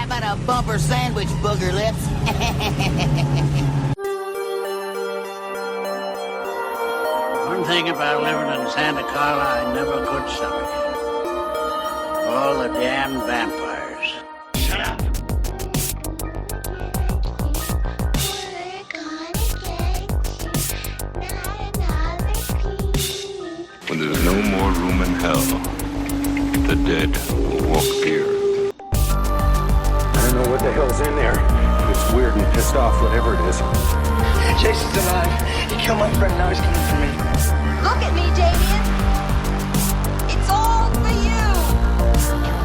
How about a bumper sandwich, booger lips? One thing about living in Santa Carla I never could stomach. All the damn vampires. Shut up! When there's no more room in hell, the dead will walk here. I don't know what the hell's in there. It's weird and pissed off, whatever it is. Jason's alive. He killed my friend, now he's coming for me. Look at me, Damien. It's all for you.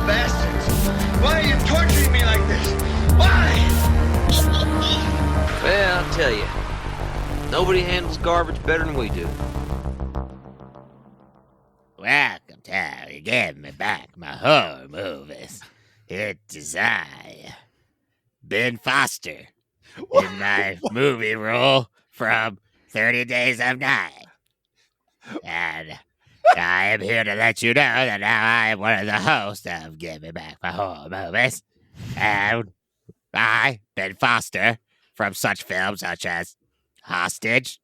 Bastards! Why are you torturing me like this? Why? Well, I'll tell you. Nobody handles garbage better than we do. Welcome to Give Me Back My Horror Movies. It is I, Ben Foster, in my movie role from 30 Days of Night. And I am here to let you know that now I am one of the hosts of Give Me Back My Horror Movies. And I, Ben Foster, from such films such as Hostage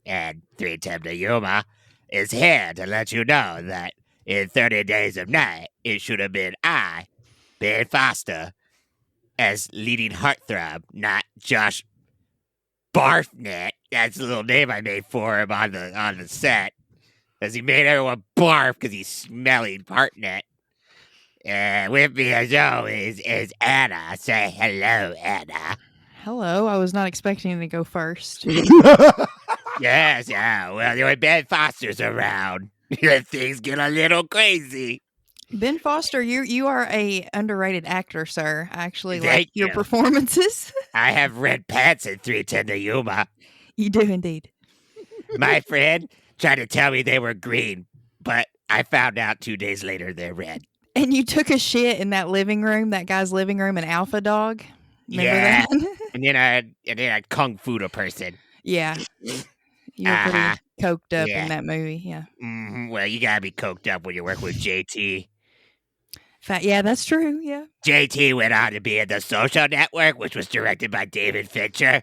and 310 to Yuma, is here to let you know that in 30 Days of Night, it should have been I, Ben Foster, as leading heartthrob, not Josh Barfnet. That's the little name I made for him on the set, as he made everyone barf because he's smelly Hartnett. And with me, as always, is Anna. Say hello, Anna. Hello, I was not expecting to go first. Yes, yeah. Well, when Ben Foster's around, things get a little crazy. Ben Foster, you are a underrated actor, sir. I actually Thank like your you. performances. I have red pants in 310 to Yuma. You do indeed. My friend tried to tell me they were green, but I found out 2 days later they're red. And you took a shit in that living room, that guy's living room in Alpha Dog. Remember Yeah. that? And then I kung fu a person. Yeah. You were pretty coked up Yeah. in that movie. Yeah. Well, you gotta be coked up when you work with JT. Yeah, that's true. Yeah. JT went on to be in The Social Network, which was directed by David Fincher,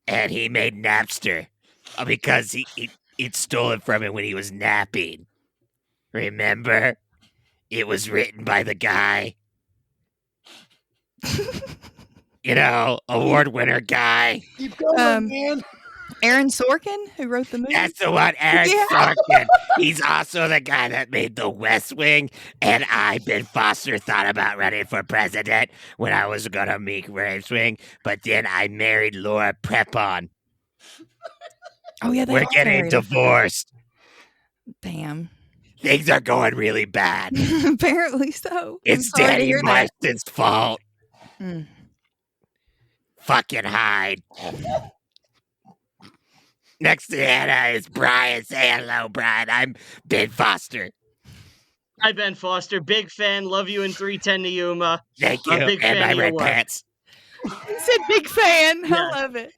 and he made Napster because he'd stolen from him when he was napping. Remember? It was written by the guy. Award winner guy. Keep going, man. Aaron Sorkin, who wrote the movie. That's the one, Aaron Yeah. Sorkin. He's also the guy that made The West Wing. And I, Ben Foster, thought about running for president when I was going to make West Wing. But then I married Laura Prepon. Oh, yeah. They We're are getting married. divorced. Damn. Things are going really bad. Apparently so. It's I'm sorry to Danny hear that. Marston's fault. Mm. Fucking hide. Next to Anna is Brian. Say hello, Brian. I'm Ben Foster. Hi, Ben Foster. Big fan. Love you in 310 to Yuma. Thank you. I'm a big And fan my of your red work. pants. He said big fan. Yeah. I love it.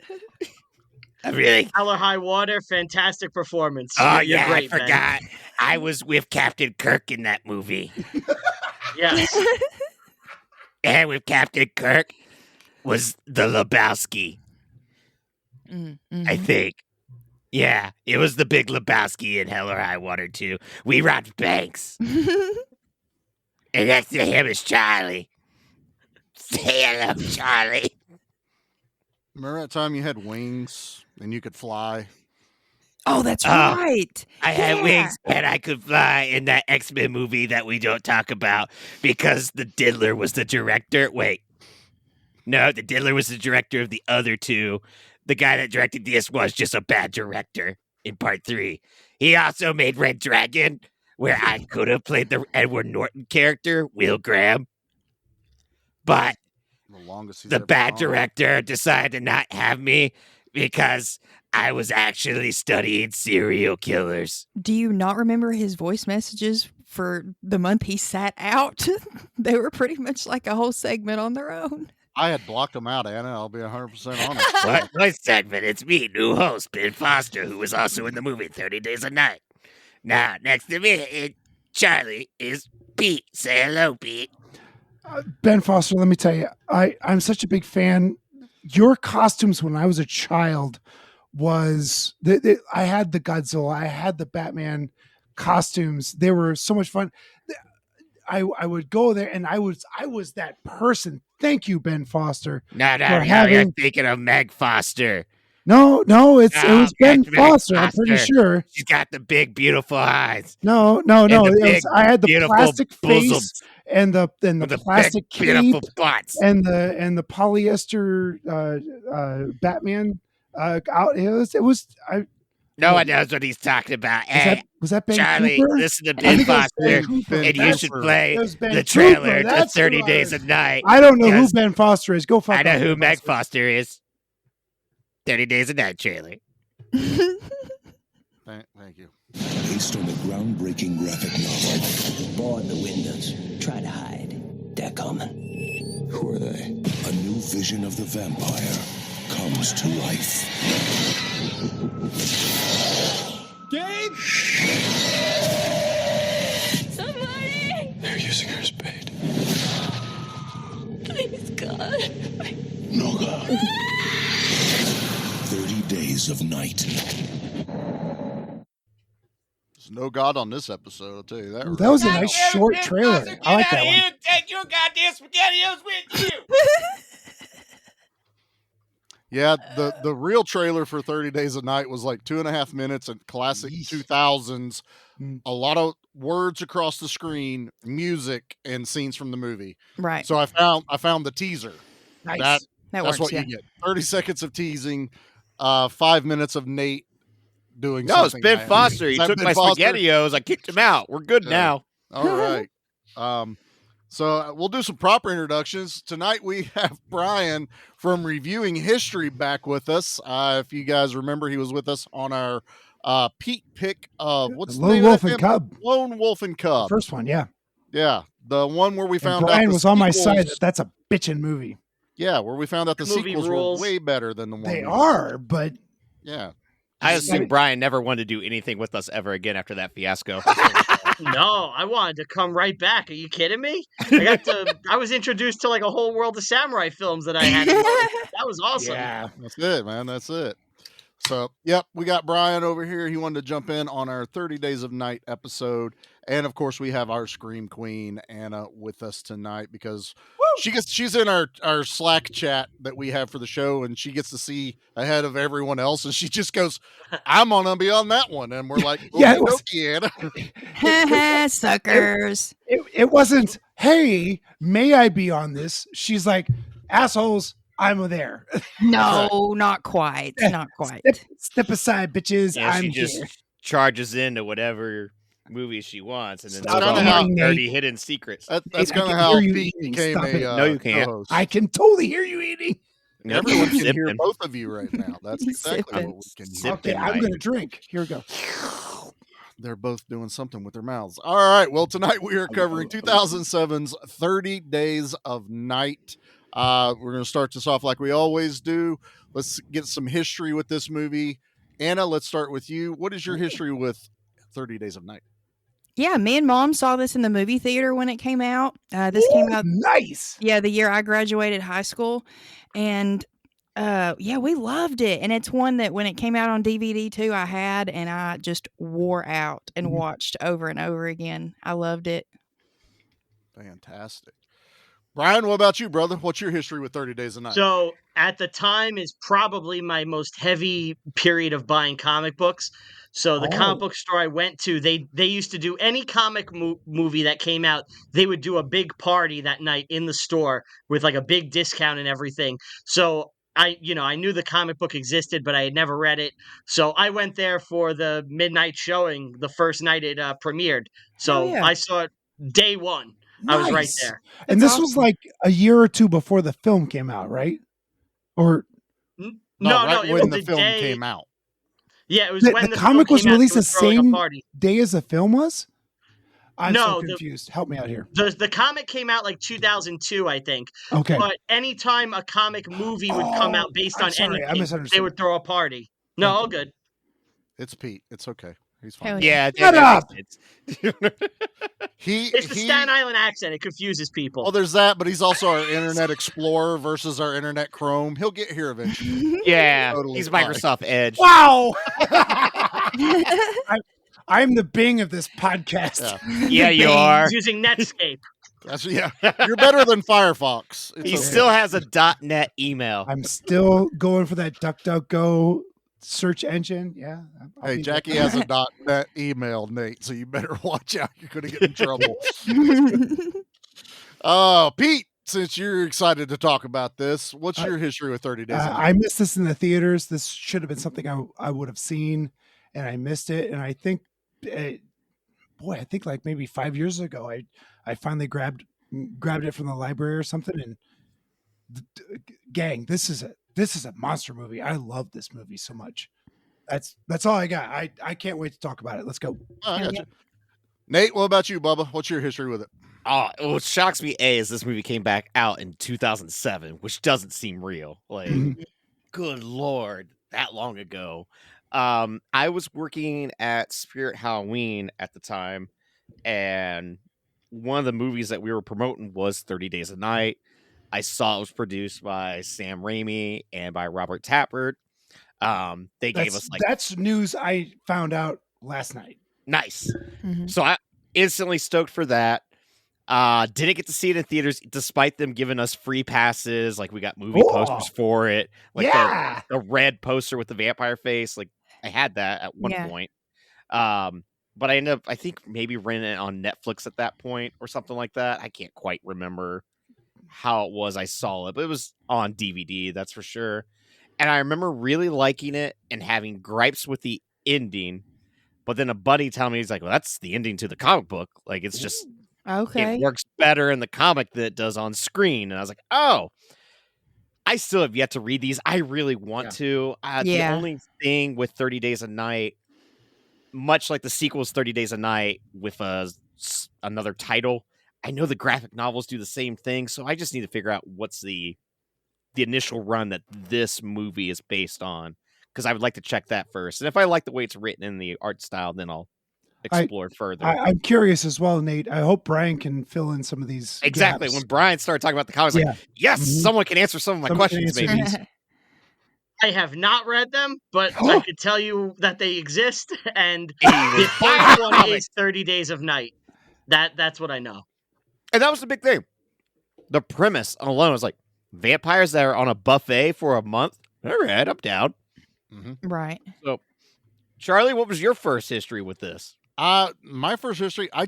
I really. Hell or High Water. Fantastic performance. Oh, You're yeah, great, I Ben. forgot. I was with Captain Kirk in that movie. Yes. And with Captain Kirk was the Lebowski, I think. Yeah, it was the big Lebowski in Hell or High Water, too. We robbed banks. And next to him is Charlie. Say hello, Charlie. Remember that time you had wings and you could fly? Oh, that's Oh, right. I had Yeah. wings and I could fly in that X-Men movie that we don't talk about because the Diddler was the director. Wait. No, the Diddler was the director of the other two. The guy that directed this was just a bad director in part 3. He also made Red Dragon, where I could have played the Edward Norton character, Will Graham. But The longest he's the ever bad gone. director decided to not have me because I was actually studying serial killers. Do you not remember his voice messages for the month he sat out? They were pretty much like a whole segment on their own. I had blocked him out, Anna. I'll be 100% honest. What voice segment? It's me, new host, Ben Foster, who was also in the movie 30 Days a Night. Now, next to me, Charlie, is Pete. Say hello, Pete. Ben Foster, let me tell you, I'm such a big fan. Your costumes when I was a child was I had the Godzilla, I had the Batman costumes. They were so much fun. I would go there and I was that person. Thank you, Ben Foster. No, for you're thinking of Meg Foster. No, it was Ben Foster. I'm pretty sure she's got the big, beautiful eyes. No. I had the plastic face and the plastic big, beautiful cape butts and the polyester Batman out. It was. No one knows what he's talking about. Hey, was that Ben Charlie, Cooper? Listen to Ben Foster, and you should play the trailer to 30 Days a Night. I don't know who Ben Foster is. Go fuck. I know who Meg Foster is. 30 Days a Night trailer. Thank you. Based on the groundbreaking graphic novel. Board the windows. Try to hide. They're coming. Who are they? A new vision of the vampire comes to life. Gabe! Somebody! They're using her as bait. Please, God. No God. 30 Days of Night. There's no God on this episode, I'll tell you that. That was a nice short trailer. I like that one. Take your goddamn SpaghettiOs with you. Yeah, the real trailer for 30 Days a Night was like 2.5 minutes and classic 2000s. A lot of words across the screen, music, and scenes from the movie. Right. So I found the teaser. Nice. That's works, what you get. 30 seconds of teasing, 5 minutes of Nate doing No, it's something. Ben Foster. He took Ben my Foster? SpaghettiOs. I kicked him out. We're good now. All right. So we'll do some proper introductions. Tonight we have Brian from Reviewing History back with us. If you guys remember, he was with us on our Pete pick of what's the Lone name Wolf of that and film? Cub. Lone Wolf and Cub. First one, yeah. Yeah, the one where we found out Brian the was on my sequels- side. That's a bitchin' movie. Yeah, where we found out the Movie sequels rules. were way better than the one. They we- are, but Yeah. I assume Brian never wanted to do anything with us ever again after that fiasco. No, I wanted to come right back. Are you kidding me? I was introduced to like a whole world of samurai films that I had. That was awesome. yeah. That's it, man. That's it. So, yep, we got Brian over here. He wanted to jump in on our 30 Days of Night episode. And of course, we have our Scream Queen, Anna, with us tonight because she's in our Slack chat that we have for the show, and she gets to see ahead of everyone else. And she just goes, I'm going to be on that one. And we're like, Yeah, okay, Anna. Suckers. It wasn't, hey, may I be on this? She's like, assholes, I'm there. No, not quite. Not quite. Step aside, bitches. Yeah, I'm she just here. charges into whatever movie she wants, and then Stop tells all eating, her Nate. dirty hidden secrets. That's I kind of can how hear you Pete eating. became Stop a it. No, you can't. co-host. I can totally hear you eating. Nope, Everyone can hear sipping. both of you right now. That's He's exactly sipping. what we can hear. Sipping. Okay, I'm Mike. going to drink. Here we go. They're both doing something with their mouths. All right. Well, tonight we are covering 2007's 30 Days of Night. We're going to start this off like we always do. Let's get some history with this movie. Anna, let's start with you. What is your history with 30 Days of Night? Yeah, me and Mom saw this in the movie theater when it came out. This came out, Nice. yeah, the year I graduated high school, and yeah, we loved it. And it's one that when it came out on DVD too, I had, and I just wore out and watched over and over again. I loved it. Fantastic. Brian, what about you, brother? What's your history with 30 Days of Night? So at the time is probably my most heavy period of buying comic books. So the comic book store I went to, they used to do any comic movie that came out. They would do a big party that night in the store with like a big discount and everything. So I knew the comic book existed, but I had never read it. So I went there for the midnight showing the first night it premiered. So yeah. I saw it day one. I was right Nice. there. And That's this was awesome. like a year or two before the film came out, right? Or right it when was the film day, came out. Yeah, it was the, when the the comic film was came out, released they the were throwing a same party. day as the film was? I'm No, so confused. Help me out here. The comic came out like 2002, I think. Okay. But anytime a comic movie would come out based I'm on sorry, I anything, misunderstood. they would throw a party. No, all good. It's Pete. It's okay. He's Hell fine. Yeah, Shut that up. makes sense. It's the Staten Island accent. It confuses people. Well, there's that, but he's also our Internet Explorer versus our Internet Chrome. He'll get here eventually. Yeah, Totally he's fine. Microsoft Edge. Wow. I'm the Bing of this podcast. Yeah, you are. He's using Netscape. You're better than Firefox. It's He okay. still has a .net email. I'm still going for that DuckDuckGo search engine. Yeah. I'll Hey, be Jackie there. has a .net email, Nate, so you better watch out. You're going to get in trouble. Pete, since you're excited to talk about this, what's your history with 30 Days? I missed this in the theaters. This should have been something I would have seen, and I missed it. And I think, I think like maybe 5 years ago, I finally grabbed it from the library or something. And gang, this is a monster movie. I love this movie so much. That's all I got. I can't wait to talk about it. Let's go. Oh, I got you. Nate, what about you, Bubba? What's your history with it? What shocks me, is this movie came back out in 2007, which doesn't seem real. Like, good Lord, that long ago. I was working at Spirit Halloween at the time, and one of the movies that we were promoting was 30 Days a Night. I saw it was produced by Sam Raimi and by Robert Tappert. They gave us that's news I found out last night. Nice. So I instantly stoked for that. Didn't get to see it in theaters despite them giving us free passes. Like, we got movie posters for it. Like the red poster with the vampire face. Like, I had that at one point. But I ended up, I think, maybe renting it on Netflix at that point or something like that. I can't quite remember how it was I saw it, but it was on DVD, that's for sure. And I remember really liking it and having gripes with the ending. But then a buddy telling me, he's like, well, that's the ending to the comic book. Like, it's just, okay. it works better in the comic than it does on screen. And I was like, oh, I still have yet to read these. I really want to. The only thing with 30 Days a Night, much like the sequels 30 Days a Night with another title, I know the graphic novels do the same thing. So I just need to figure out what's the initial run that this movie is based on, because I would like to check that first. And if I like the way it's written in the art style, then I'll explore further. I'm curious as well, Nate. I hope Brian can fill in some of these. Exactly. gaps. When Brian started talking about the comics, like, yes, someone can answer some of my questions, maybe. I have not read them, but I could tell you that they exist. And the final one is 30 Days of Night. That's what I know. And that was the big thing. The premise alone was like, vampires that are on a buffet for a month. All right, I'm down. Right. So, Charlie, what was your first history with this? My first history, I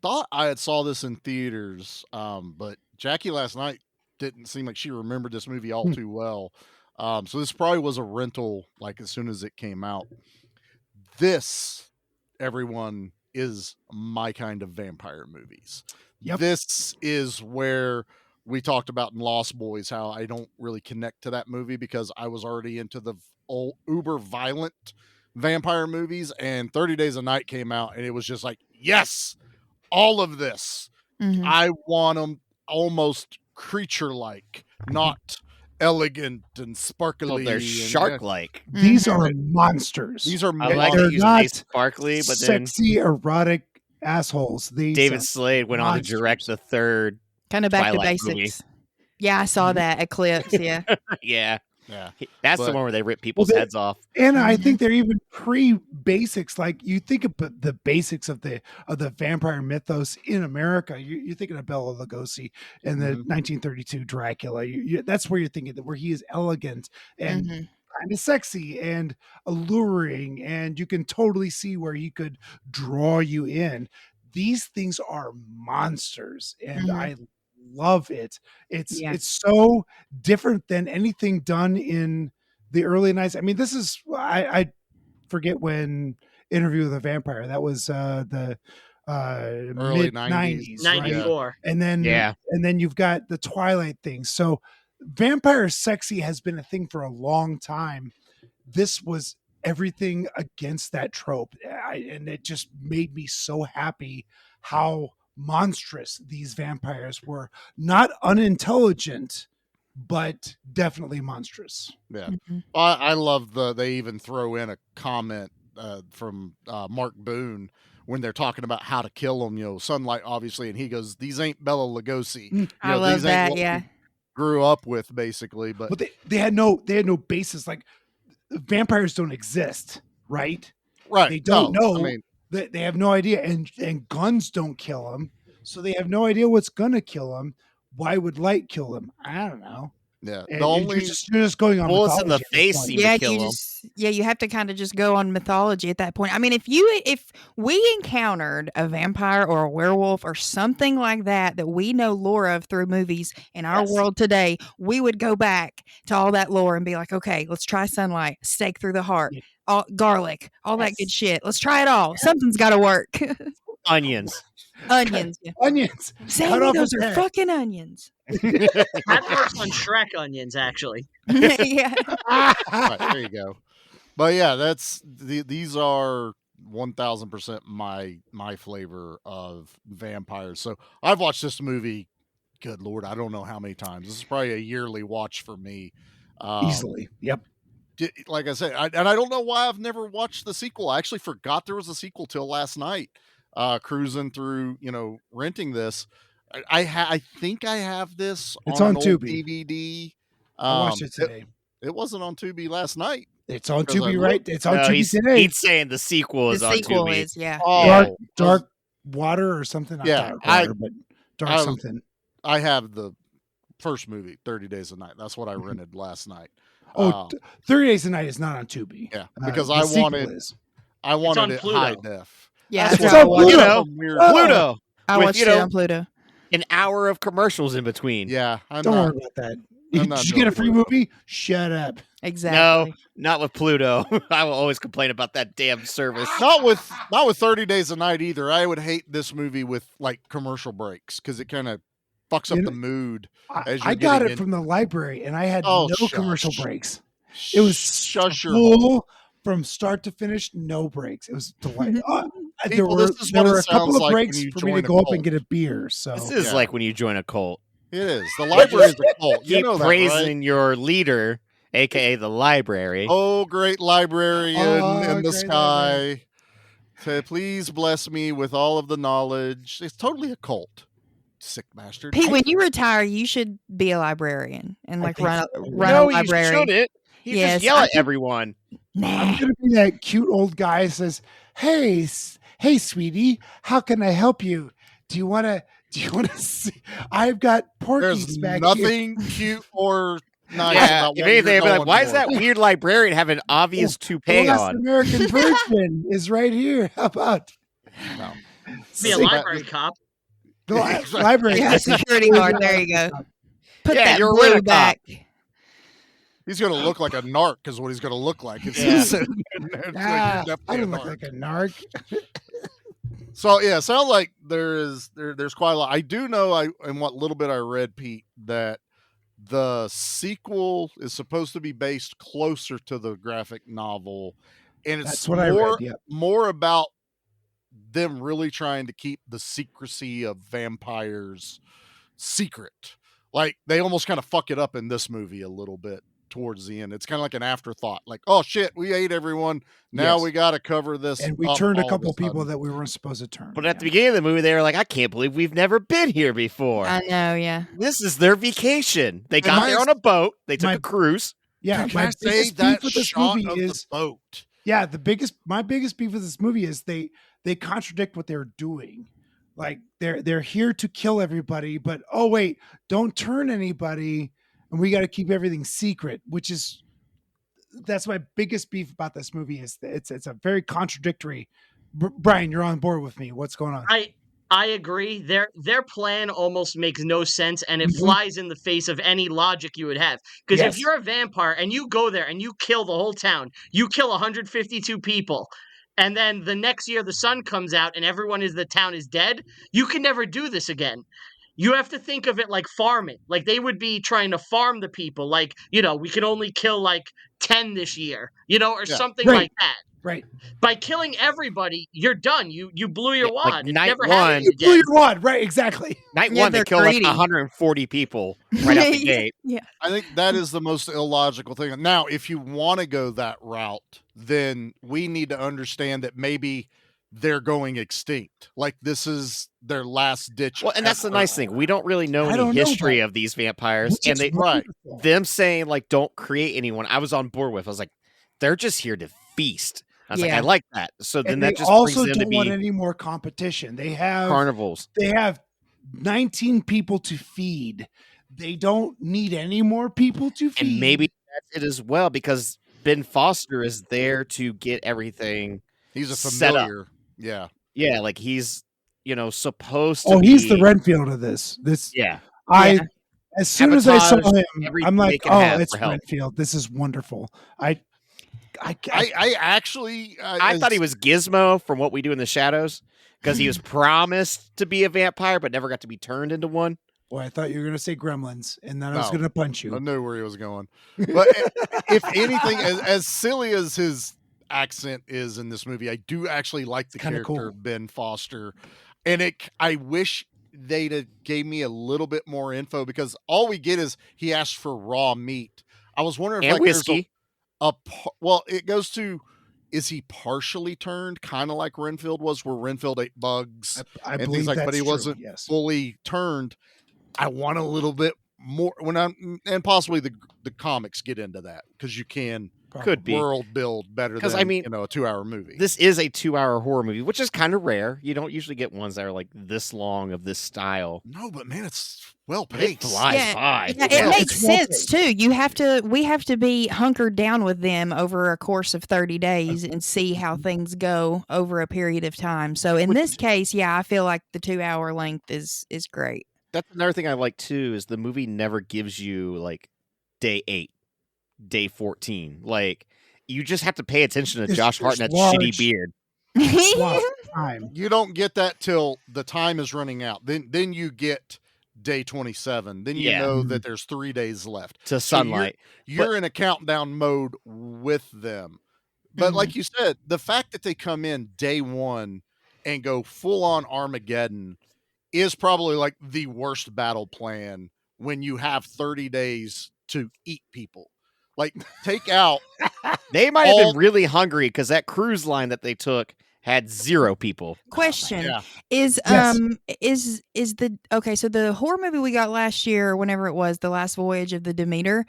thought I had saw this in theaters, but Jackie last night didn't seem like she remembered this movie all too well. So this probably was a rental, like, as soon as it came out. This, everyone, is my kind of vampire movies. Yep. This is where we talked about in Lost Boys how I don't really connect to that movie because I was already into the old uber violent vampire movies, and 30 Days a Night came out and it was just like, yes, all of this. I want them almost creature-like, not elegant and sparkly. Well, they're shark-like. These are monsters. These are I like they're to use not sparkly, but then sexy, erotic assholes. These David are Slade went on to direct the third kind of back Twilight to basics. movie. Yeah, I saw that Eclipse. Yeah. Yeah. Yeah. That's the one where they rip people's heads off. And I think they're even pre-basics. Like, you think about the basics of the vampire mythos in America. You're thinking of Bela Lugosi and the 1932 Dracula. That's where you're thinking, that where he is elegant and kind of sexy and alluring, and you can totally see where he could draw you in. These things are monsters, and I love it. It's so different than anything done in the early 90s. I mean, this is, I forget when Interview with a Vampire, that was the early mid 90s, 94. right? And then you've got the Twilight thing. So vampire sexy has been a thing for a long time. This was everything against that trope, and it just made me so happy how monstrous these vampires were. Not unintelligent, but definitely monstrous. Yeah. I love they even throw in a comment from Mark Boone when they're talking about how to kill them. Sunlight, obviously, and he goes, "These ain't Bela Lugosi. I love these ain't that. what Yeah. we grew up with, basically." But they had no basis. Like vampires don't exist, right? Right. They don't No, know. I mean, They have no idea, and guns don't kill them, so they have no idea what's gonna kill them. Why would light kill them? I don't know. yeah. And The only you're just going on bullets in the mythology at this face point. seem Yeah, to kill you them. just you have to kind of just go on mythology at that point. I mean, if we encountered a vampire or a werewolf or something like that we know lore of through movies in our world today, we would go back to all that lore and be like, okay, let's try sunlight, stake through the heart, all, garlic, all that good shit. Let's try it all. Something's got to work. Onions. Onions. Yeah. Onions. Cut Sammy, off those his are head. fucking onions. That works on Shrek onions, actually. Yeah. right, there you go. But yeah, these are 1000% my flavor of vampires. So I've watched this movie, good Lord, I don't know how many times. This is probably a yearly watch for me. Easily. Yep. Like I said, and I don't know why I've never watched the sequel. I actually forgot there was a sequel till last night. Cruising through, renting this. I think I have this It's on on an old Tubi. DVD. I watched it today. It wasn't on Tubi last night. It's on 'Cause I Tubi, right? looked. It's on No, Tubi today. he's saying the sequel is The on sequel Tubi. is, yeah. Oh, Dark Water or something. Not Yeah, Dark Water, but Dark something. I have the first movie, 30 Days a Night. That's what I rented last night. Oh, 30 Days a Night is not on Tubi. Yeah, because the I sequel wanted is. on it Pluto. high def. Yeah, It's that's on what I Pluto. watched. Weird. Pluto. I With, watched it on Pluto. an hour of commercials in between. Yeah, I'm Don't not. worry about that. I'm not Did you doing get a free Pluto. movie? Shut up. Exactly. No, not with Pluto. I will always complain about that damn service. Not with 30 Days a Night either. I would hate this movie with like commercial breaks because it kind of fucks up You the know, mood. As you're I got getting it from the library, and I had Oh, no shush. commercial breaks. It was Shush your hole. full from start to finish, no breaks. It was delightful. There People, were this is what it a couple sounds of like when breaks you for me to join a go up and cult. get a beer. So This is Yeah. like when you join a cult. It is. The library is a cult. You Keep know that, praising right? your leader, aka the library. Oh, great librarian Oh, in the great sky. To please bless me with all of the knowledge. It's totally a cult. Sick bastard. Pete, when you retire, you should be a librarian and like think run so. run No, a you library. shouldn't. You Yes, just yell I at think- everyone. Nah. I'm gonna be that cute old guy who says, "Hey, hey, sweetie, how can I help you? Do you want to see? I've got porkies There's back here." nothing cute or nice Yeah, about if what anything, you're I'd be like, going why does for. that weird librarian have an obvious The toupee last on? American Virgin is right here. How about No. Be a See, library cop. the library? Yeah, security guard. There you go. Put Yeah, that you're a blue rent-a-cop. back. He's going to look like a narc is what he's going to look like. It's, Yeah. it's like, you're Ah, definitely I a don't look narc. like a narc. So yeah, sounds like there's quite a lot. I do know in what little bit I read, Pete, that the sequel is supposed to be based closer to the graphic novel, and it's That's what I read, yep. more about them really trying to keep the secrecy of vampires secret. Like they almost kind of fuck it up in this movie a little bit towards the end. It's kind of like an afterthought. Like, oh shit, we ate everyone. Now Yes. we got to cover this. And we up turned a all of couple sudden. people that we weren't supposed to turn. But at the beginning of the movie, they were like, I can't believe we've never been here before. I know, yeah. This is their vacation. They got my- there on a boat. They took my- a cruise. Yeah, Can I my say biggest that beef with this shot movie of is the boat? yeah, my biggest beef with this movie is they contradict what they're doing. Like they're here to kill everybody, but oh wait, don't turn anybody, and we got to keep everything secret. That's my biggest beef about this movie is that it's a very contradictory. Brian, you're on board with me. What's going on? I agree. Their plan almost makes no sense, and it Mhm. flies in the face of any logic you would have. Because if Yes. you're a vampire and you go there and you kill the whole town, you kill 152 people, and then the next year the sun comes out and everyone in the town is dead, you can never do this again. You have to think of it like farming. Like they would be trying to farm the people. Like, we can only kill like 10 this year, or Yeah. something Right. like that. Right. By killing everybody, you're done. You blew your wad. Like It's night never one, happening You blew again. your wad. Right. Exactly. Night Yeah, one, they they're kill like greedy. 140 people right out the gate. Yeah. I think that is the most illogical thing. Now, if you want to go that route, then we need to understand that maybe they're going extinct. Like this is their last ditch. Well, and that's the effort. nice thing. We don't really know I any don't know history that. of these vampires. Which And is they wonderful. them saying like don't create anyone, I was on board with. I was like, they're just here to feast. I was like, I Yeah. like that. So then And that they just brings also them to don't want be any more competition. They have carnivals. 19 people to feed. They don't need any more people to feed. And maybe that's it as well, because Ben Foster is there to get everything He's a set up. familiar. Yeah. Yeah, like he's supposed to Oh, he's the be- Renfield of this. Yeah. I as soon as I saw Sabotage him, everything I'm they like, can oh, have it's for help. Renfield. This is wonderful. I actually I thought he was Gizmo from What We Do in the Shadows, because he was promised to be a vampire but never got to be turned into one. Boy, I thought you were going to say Gremlins, and then I was No. going to punch you. I knew where he was going. But if anything, as silly as his accent is in this movie, I do actually like the kinda character cool. of Ben Foster. And I wish they'd have gave me a little bit more info, because all we get is he asked for raw meat. I was wondering if And there's whiskey. well, it goes to, is he partially turned, kind of like Renfield was, where Renfield ate bugs I and believe things like, that's but he true, wasn't yes. fully turned. I want a little bit more and possibly the comics get into that, because you can Could be. world build better 'Cause, than I mean, a 2-hour movie. This is a 2-hour horror movie, which is kind of rare. You don't usually get ones that are like this long of this style. No, but man, it's well But it paced. flies by. Yeah, it Yeah. makes It's well sense too. We have to be hunkered down with them over a course of 30 days and see how things go over a period of time. So in this case, yeah, I feel like the 2-hour length is great. That's another thing I like too, is the movie never gives you like day 8, day 14. Like, you just have to pay attention to There's- Josh there's Hartnett's large- shitty beard. Swath of time. You don't get that till the time is running out. Then you get day 27. Then you Yeah. know that there's 3 days left To So sunlight. You're in a countdown mode with them. But Mm-hmm. like you said, the fact that they come in day 1 and go full on Armageddon is probably like the worst battle plan, when you have 30 days to eat people. Like, take out They might have all- been really hungry, because that cruise line that they took had 0 people. Question Yeah. is Yes. is the okay, so the horror movie we got last year, or whenever it was, The Last Voyage of the Demeter.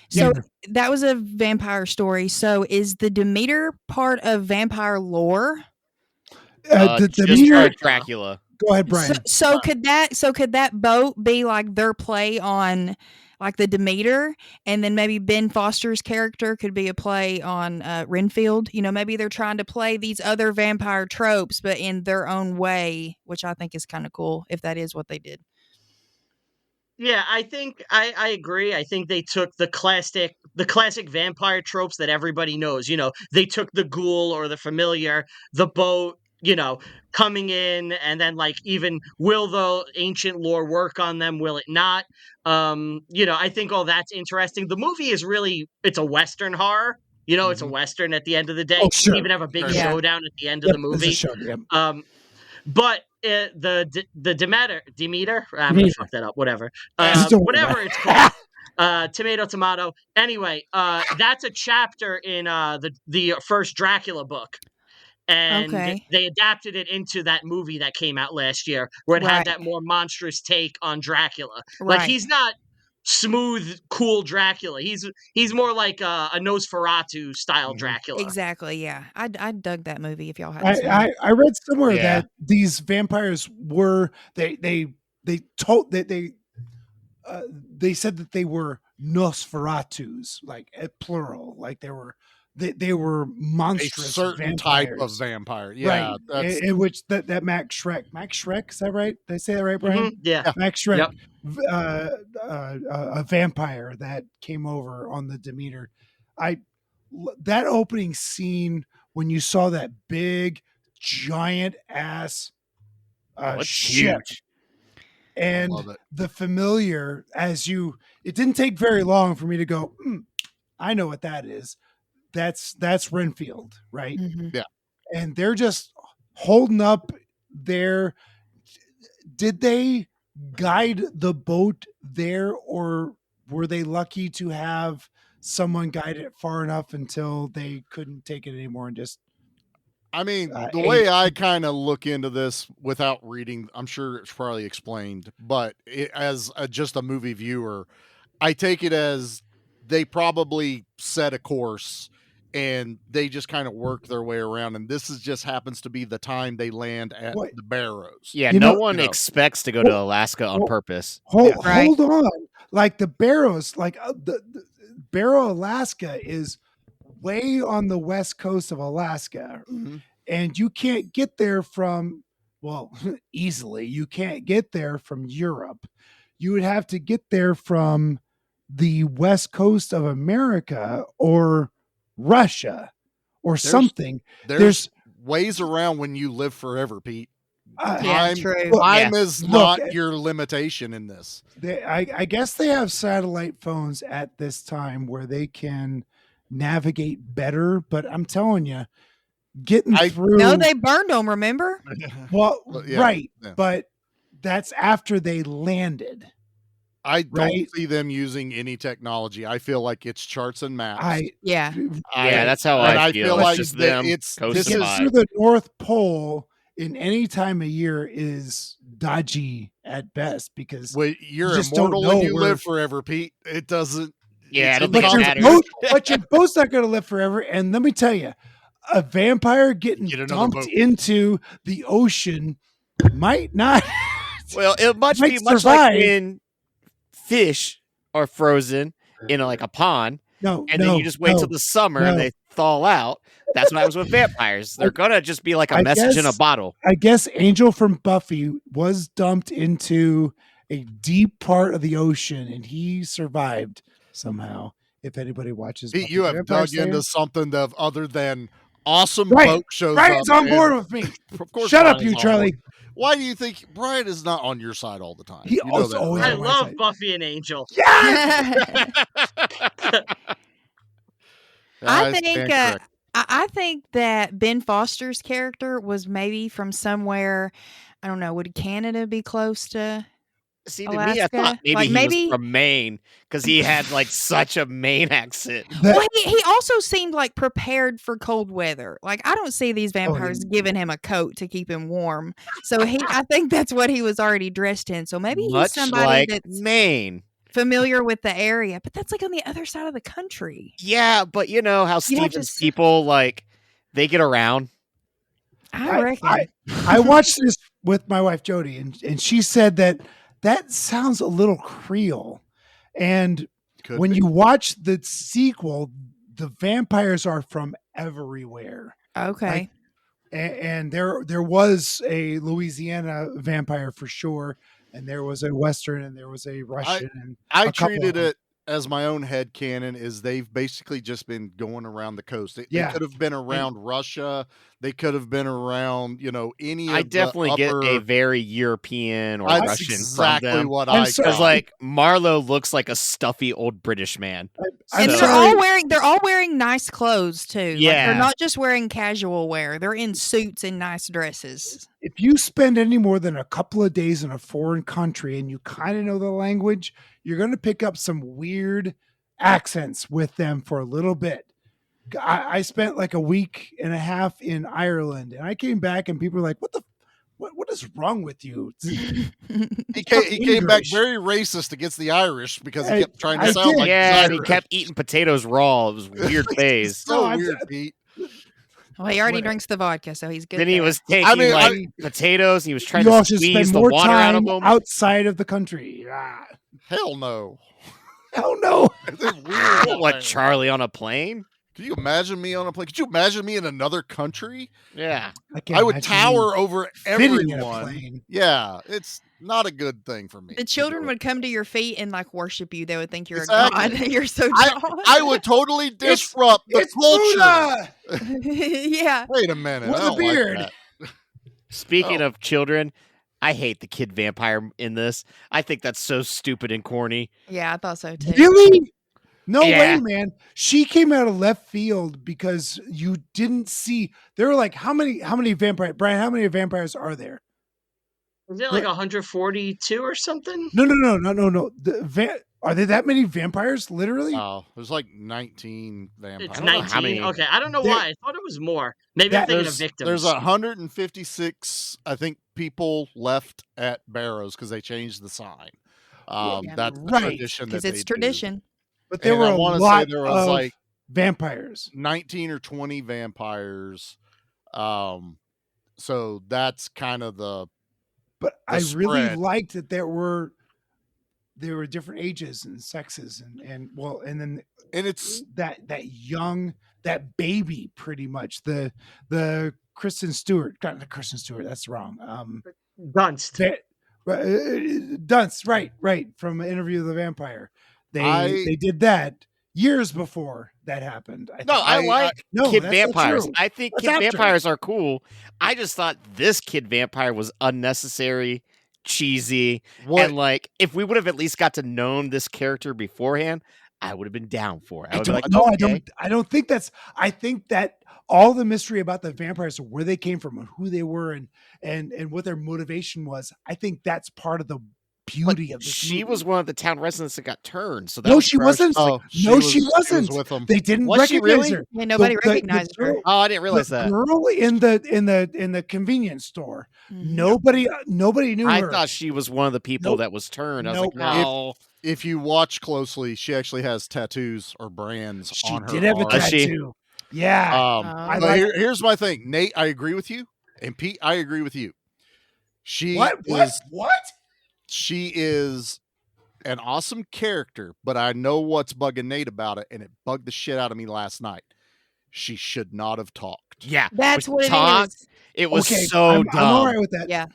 So Yeah. that was a vampire story. So is the Demeter part of vampire lore? The Just Demeter. like Dracula. Go ahead, Brian. So could that boat be like their play on like the Demeter, and then maybe Ben Foster's character could be a play on Renfield? Maybe they're trying to play these other vampire tropes, but in their own way, which I think is kind of cool if that is what they did. Yeah, I think I agree. I think they took the classic vampire tropes that everybody knows. They took the ghoul or the familiar, the boat, coming in, and then like, even will the ancient lore work on them? Will it not? I think all that's interesting. The movie is it's a Western horror. It's a Western at the end of the day. Oh, sure. You even have a big Yeah. showdown at the end of Yep, the there's a movie. show, yep. But the Demeter, I'm gonna Demeter. fuck that up. Whatever, Just don't worry whatever about it's called. Tomato. Anyway, that's a chapter in the first Dracula book, and Okay. they adapted it into that movie that came out last year, where it Right. had that more monstrous take on Dracula. Like, Right. he's not smooth, cool Dracula. He's more like a Nosferatu style Dracula. Exactly. Yeah, I dug that movie. If y'all hadn't seen it. I read somewhere Yeah. that these vampires were they told that they said that they were Nosferatus, like plural, like they were a monstrous certain type of vampires. vampire. Yeah. Right. That's, In which that Max Shrek, is that right? Did I say that right, Brian? Mhm, yeah. Max Shrek, Yep. a vampire that came over on the Demeter. That opening scene when you saw that big, giant ass Oh, it's ship, huge. and love it. the familiar, it didn't take very long for me to go, I know what that is. that's Renfield, right? Mhm. Yeah. And they're just holding up their. Did they guide the boat there, or were they lucky to have someone guide it far enough until they couldn't take it anymore and just? I mean, the ate way I kind of look into this without reading, I'm sure it's probably explained, but as just a movie viewer, I take it as they probably set a course and they just kind of work their way around. And this is just happens to be the time they land at What? the Barrows. Yeah, You no know- one You know. expects to go to Well- Alaska on well- purpose. Hold, Right. hold on. Like the Barrows, like the Barrow, Alaska is way on the west coast of Alaska. Mhm. And you can't get there from, well, easily. You can't get there from Europe. You would have to get there from the west coast of America or Russia or something. There's ways around when you live forever, Pete. Yeah, true. Time is Look, not your limitation in this. I guess they have satellite phones at this time where they can navigate better. But I'm telling you, getting through. No, they burned them. Remember? Well, Yeah, right, yeah. but that's after they landed. I don't Right? see them using any technology. I feel like it's charts and maps. Yeah. Yeah, that's how and I feel. feel like it's just that them it's To coasting get by. through the North Pole in any time of year is dodgy at best because well, you're just don't immortal and know you where- live forever, Pete. It doesn't. Yeah, I it's don't think it inconsequential. matters. but your boat's not going to live forever. And let me tell you, a vampire getting Get another dumped boat. into the ocean might not. Well, it much might be much survive. like when fish are frozen in like a pond, No, and then you just wait till the summer and they thaw out. That's what happens with vampires. They're gonna just be like a I message in a guess- bottle. I guess Angel from Buffy was dumped into a deep part of the ocean and he survived somehow. If anybody watches, Pete, Buffy you the have Vampire dug into Slayer. something that other than awesome Right. boat shows Brian's up. on board and- with me. Of course, Shut up, Brian's you on Charlie. board. Why do you think Brian is not on your side all the time? He You know also that, always right? I on my love side. Buffy and Angel. I I think stand corrected. I think that Ben Foster's character was maybe from somewhere. I don't know. Would Canada be close to? See, to me, I thought Alaska? maybe Like, he maybe- was from Maine because he had like such a Maine accent. Well, he also seemed like prepared for cold weather. Like I don't see these vampires yeah. giving him a coat to keep him warm. So I think that's what he was already dressed in. So maybe he's Much somebody like that's Maine. familiar with the area, but that's like on the other side of the country. Yeah, but you know how You'd have to Stevens s- people like they get around. I reckon. I watched this with my wife Jody, and she said that sounds a little Creole. And Could when be. you watch the sequel, the vampires are from everywhere. Okay. And there was a Louisiana vampire for sure, and there was a Western, and there was a Russian. And I a couple treated of them. it as my own head canon is they've basically just been going around the coast. They Yeah. could have been around Russia. They could have been around, any of I the definitely get a upper- very European or That's Russian exactly from them. what I'm I sorry. Because got. like Marlowe looks like a stuffy old British man. And I'm So- they're all wearing nice clothes too. Like, Yeah. they're not just wearing casual wear. They're in suits and nice dresses. If you spend any more than a couple of days in a foreign country and you kind of know the language, you're going to pick up some weird accents with them for a little bit. I spent like a week and a half in Ireland, and I came back and people were like, what is wrong with you? He came back English. very racist against the Irish because he I- kept trying to I sound did. like Yeah, and he Irish. kept eating potatoes raw. It was a weird phase. So No, I'm- weird, Pete. Well, he already Whatever. drinks the vodka, so he's good. Then he there. was taking mean, like potatoes. He was trying You to all should squeeze spend the more water out time of them. outside of the country. Hell no. Hell no. They're weird. What, Charlie on a plane? Could you imagine me on a plane? Could you imagine me in another country? Yeah. can't I would imagine tower over fitting in a everyone. plane. Yeah, it's not a good thing for me. The children would come to your feet and like worship you. They would think you're Exactly. a god. You're so I, tall. I would totally disrupt the It's culture. Buddha! Yeah. Wait a minute. With I a don't beard. Like that. Speaking Oh. of children, I hate the kid vampire in this. I think that's so stupid and corny. Yeah, I thought so too. Really? No way, man. She came out of left field because you didn't see. There were like how many vampires? Brian, how many vampires are there? Is it like 142 or something? No. Are there that many vampires? Literally? Oh, there's like 19 vampires. It's 19. Okay, I don't know why. I thought it was more. Maybe I'm thinking of victims. There's 156, I think, people left at Barrows because they changed the sign. That's the tradition because that it's tradition. Do. But there were a lot of like vampires, 19 or 20 vampires. So that's kind of the. But I really liked that there were different ages and sexes and it's that young, that baby, pretty much the Kristen Stewart, not the Kristen Stewart, that's wrong. Dunst. Dunst, right, from Interview with the Vampire. They did that years before that happened. I like kid that's vampires. not true. I think That's kid after. vampires are cool. I just thought this kid vampire was unnecessary, cheesy, and like if we would have at least got to known this character beforehand, I would have been down for it. I don't think that's. I think that all the mystery about the vampires, where they came from, and who they were, and what their motivation was. I think that's part of the beauty of this she movie. was one of the town residents that got turned. So that No, was she fresh. wasn't. She wasn't. was with them. They didn't Was she recognize really? her. Yeah, nobody recognized her. Oh, I didn't realize the that. girl in the convenience store. Nobody knew I her. thought she was one of the people that was turned. I was like, no. If you watch closely, she actually has tattoos or brands on her. She did have a arm. tattoo. Yeah. Here's my thing, Nate. I agree with you, and Pete, I agree with you. What? She is an awesome character, but I know what's bugging Nate about it, and it bugged the shit out of me last night. She should not have talked. Yeah, That's what it is. It was Okay, so I'm dumb. all right with that. Yeah.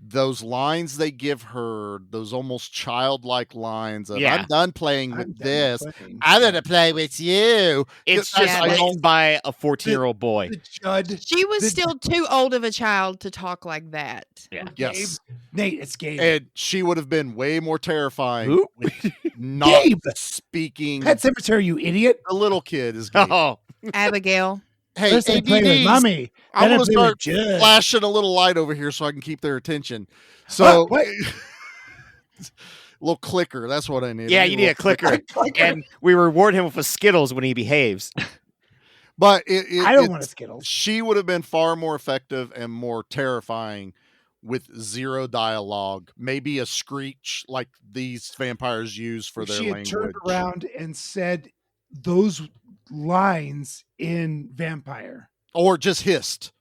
Those lines they give her, those almost childlike lines of Yeah. I'm done playing with this. playing. I'm gonna play with you. It's That's just like- written by a 14-year-old boy. The judge. She was still too old of a child to talk like that. Yeah. Yes. Nate, it's Gabe. And she would have been way more terrifying Who? with not Gabe. speaking. Pet Cemetery, you idiot. The little kid is Gabe. Oh, Abigail. Hey, First I play with ADDs, mommy. I'm Then going I to play with start Judge. flashing a little light over here so I can keep their attention. So, What? little clicker. That's what I need. yeah, I you need a little clicker. And we reward him with a Skittles when he behaves. But I don't want a Skittles. She would have been far more effective and more terrifying with zero dialogue. Maybe a screech like these vampires use for their She had language. turned around and said those lines in Vampire. Or just hissed.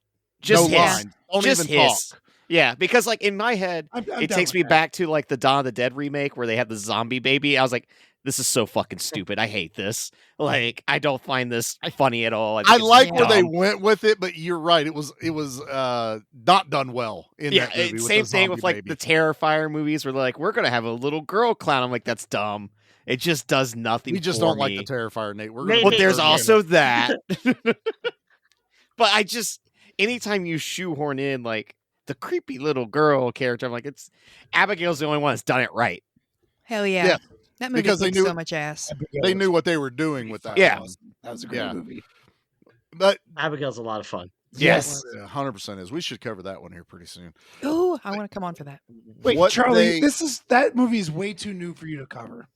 Just no hiss. lines. Don't Just even hiss. talk. Yeah, because like in my head, I'm it down takes with me that. back to like the Dawn of the Dead remake where they have the zombie baby. I was like, this is so fucking stupid. I hate this. Like, I don't find this funny at all. I think it's like where they dumb. went with it, but you're right. It was not done well in Yeah, that movie. same the thing with zombie like baby. the Terrifier movies where they're like, we're gonna have a little girl clown. I'm like, that's dumb. It just does nothing. We just for don't me. like the Terrifier, Nate. We're Nate, gonna But there's Terrifier. also that. But I just, anytime you shoehorn in like the creepy little girl character, I'm like, it's Abigail's the only one that's done it right. Hell yeah. Yeah, That movie because they kicked knew- so much ass. They knew what they were doing with that. Yeah. That was a great Yeah. movie. But Abigail's a lot of fun. Yes. 100% is. We should cover that one here pretty soon. Ooh, I want to come on for that. Wait, What Charlie, they- that movie is way too new for you to cover.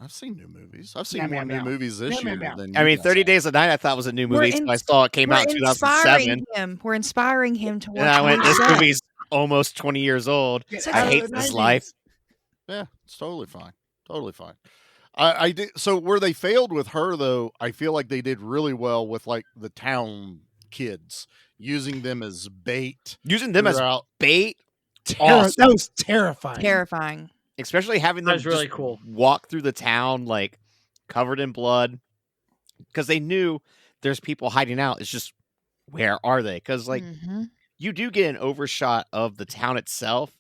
I've seen new movies. I've seen Meow, more meow, new meow. movies this Meow, year meow, meow. than I you mean, guys 30 have. Days a Night I thought was a new movie, so I saw it came out in We're inspiring 2007. him. We're inspiring him to watch And I went, more this stuff. movie's almost 20 years old. Get I out of hate the this 90s. life. Yeah, it's totally fine. Totally fine. I did. So where they failed with her, though, I feel like they did really well with like the town kids, using them as bait. Using them as throughout. bait, awesome. That was terrifying. Terrifying. Especially having That them was really just cool. walk through the town like covered in blood because they knew there's people hiding out. It's just, where are they? Because like Mhm. you do get an overshot of the town itself.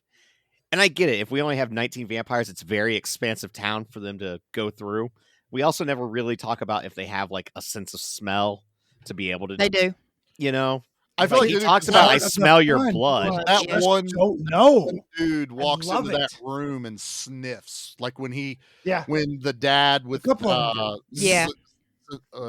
And I get it. If we only have 19 vampires, it's a very expansive town for them to go through. We also never really talk about if they have like a sense of smell to be able to, They do. you know? I feel like he it talks is about, part I of the smell your fun. blood. that Just one don't know. dude walks love into that it. room and sniffs, like when Yeah. the dad with couple of them Yeah.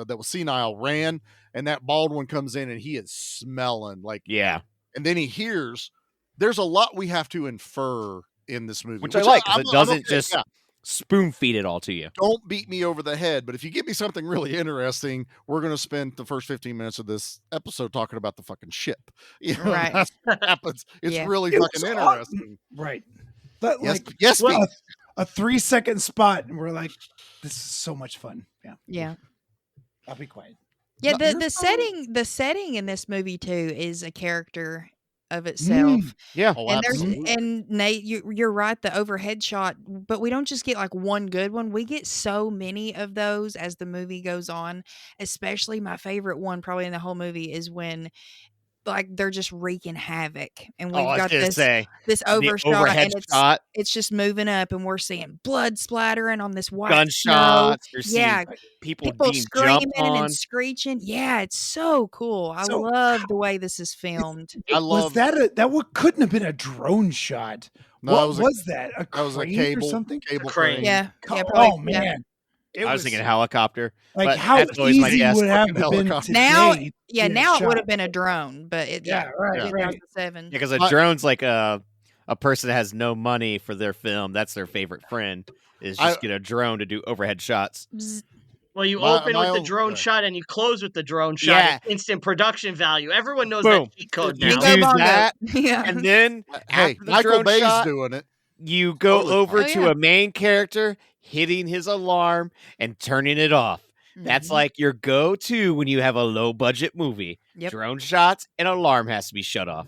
that was senile ran, and that bald one comes in and he is smelling like, Yeah. and then he hears. There's a lot we have to infer in this movie, Which I like, because it I'm doesn't okay, just yeah. spoon feed it all to you. Don't beat me over the head, but if you give me something really interesting, we're going to spend the first 15 minutes of this episode talking about the fucking ship. You know, Right. that's what happens. It's Yeah. really It fucking was interesting. Right. But Yes, like yes, Well- Pete. a 3-second spot, and we're like, this is so much fun. Yeah. Yeah. I'll be quiet. Yeah, No, the you're the fine. setting in this movie too is a character of itself. Yeah. Oh, And there's absolutely. and Nate, you're right, the overhead shot, but we don't just get like one good one. We get so many of those as the movie goes on. Especially my favorite one probably in the whole movie is when like they're just wreaking havoc. And Oh, we've I was got gonna say this the overshot overhead and shot, it's just moving up and we're seeing blood splattering on this white snow. gunshots. You're seeing Yeah, people people being screaming jumped and on. screeching. Yeah, it's so cool. I So- love the way this is filmed. I Was love that what couldn't have been a drone shot? No, What that was, was that? A that was a crane cable or something? cable crane. crane. Yeah, yeah. Oh Probably, yeah. man. It I was thinking helicopter. like but how that's always my easy guess. would it have Fucking to been helicopter. today? Now, to yeah, get a now it would shot? have been a drone, but it, Yeah, right, Yeah. right. 2007. Yeah, because a I- drone's like a person that has no money for their film. That's their favorite friend. Is just get a drone to do overhead shots. Bzz. Well, you My- open my with the own- drone yeah. shot and you close with the drone shot. Yeah. It's instant production value. Everyone knows Boom. that cheat code You now. Bingo do bongo. that, Yeah. and then Hey, after the Michael drone Bay's shot, doing it. you go Totally over fine. to Oh, yeah. a main character, hitting his alarm and turning it off. That's Mhm. like your go-to when you have a low-budget movie. Yep. Drone shots, and alarm has to be shut off.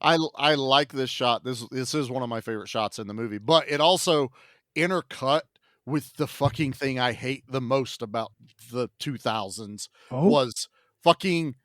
I like this shot. This is one of my favorite shots in the movie, but it also intercut with the fucking thing I hate the most about the 2000s Oh, was fucking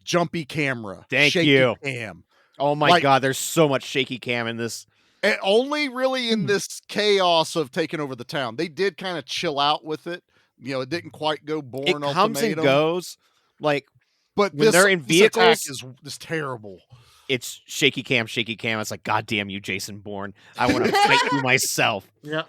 jumpy camera. Thank shaky you. Cam. Oh my Like- god, there's so much shaky cam in this. And only really in this chaos of taking over the town. They did kind of chill out with it. You know, it didn't quite go born It comes and ultimatum. goes. Like, But when they're in this attack vehicles- is terrible. it's shaky cam, shaky cam. It's like, God damn you, Jason Bourne. I want to fight you myself. Yeah.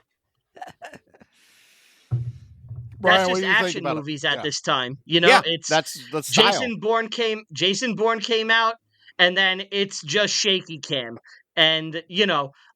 Brian, That's what just do you think action about it? movies at Yeah. this time. You know, Yeah, it's that's the style. Jason Bourne came out, and then it's just shaky cam. And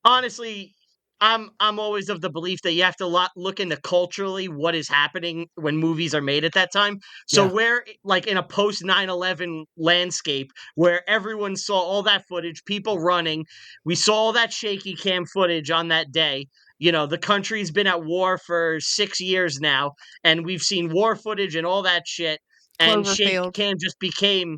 honestly, I'm always of the belief that you have to look into culturally what is happening when movies are made at that time. So Yeah. where like in a post 9/11 landscape where everyone saw all that footage, people running, we saw all that shaky cam footage on that day. The country's been at war for 6 years now, and we've seen war footage and all that shit. And shaky Cloverfield. cam just became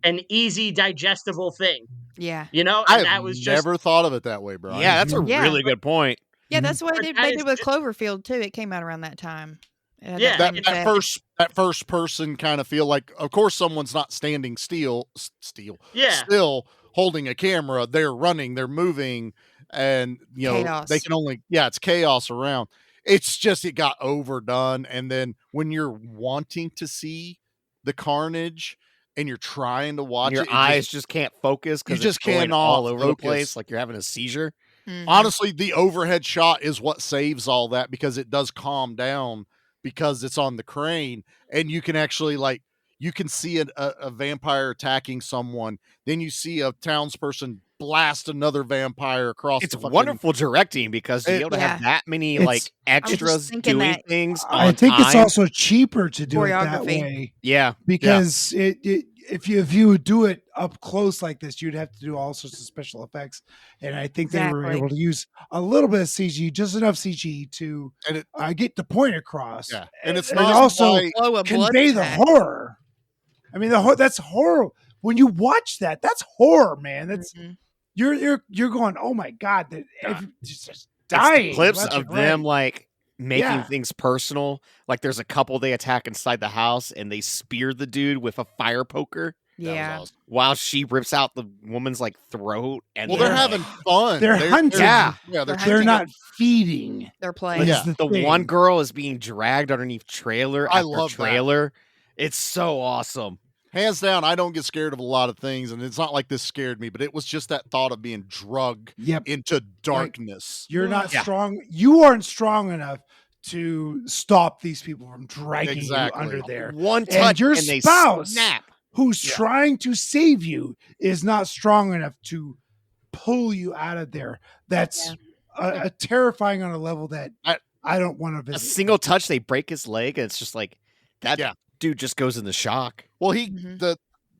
an easy, digestible thing. Yeah. And I that have was just never thought of it that way, Brian. Yeah, that's a Yeah. really good point. Yeah, that's what But they that did is with ju- Cloverfield too. It came out around that time. It had Yeah, same that effect. first person kind of feel like, of course, someone's not standing still Yeah. still holding a camera. They're running, they're moving, and they Chaos. can only it's chaos around. It's just it got overdone, and then when you're wanting to see the carnage and you're trying to watch And your it, eyes just can't focus because just it's going cannot all over the focus. place, like you're having a seizure. Mhm. honestly, the overhead shot is what saves all that because it does calm down because it's on the crane and you can actually you can see a vampire attacking someone. Then you see a townsperson blast another vampire across. It's the fucking, wonderful directing because to be able to have Yeah. that many It's- like extras thinking doing that- things I on think it's time. also cheaper to do it that Choreography. way Yeah, because if you would do it up close like this, you'd have to do all sorts of special effects. And I think they were Exactly. able to use a little bit of CG, just enough CG to And it- get the point across. Yeah, and it's and not also like- Flow of blood convey the pack. horror. I mean, that's horror. When you watch that, that's horror, man. That's Mhm. you're going, oh my god, that it's just It's dying. the clips left of and them right. like making Yeah. things personal. Like there's a couple they attack inside the house and they spear the dude with a fire poker That was Yeah. awesome. while she rips out the woman's like throat. And Well, they're Yeah. having fun. They're hunting. Yeah. yeah, They're They're hunting. not feeding. They're playing. Yeah. is the thing. one girl is being dragged underneath trailer I after love that. trailer. It's so awesome. Hands down, I don't get scared of a lot of things, and it's not like this scared me, but it was just that thought of being drugged into darkness. You're not strong. You aren't strong enough to stop these people from dragging you under there. One And touch your and they spouse, snap. who's trying to save you, is not strong enough to pull you out of there. That's a terrifying on a level that I don't want to visit. A single touch, they break his leg, and it's just like that dude just goes into shock. Well,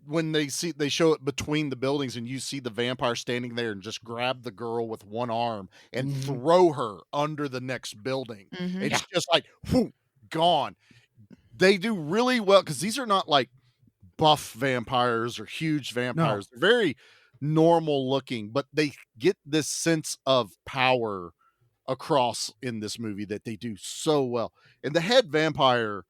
when they show it between the buildings, and you see the vampire standing there and just grab the girl with one arm and throw her under the next building. It's just like whoop, gone. They do really well because these are not like buff vampires or huge vampires. They're very normal looking, but they get this sense of power across in this movie that they do so well. And the head vampire,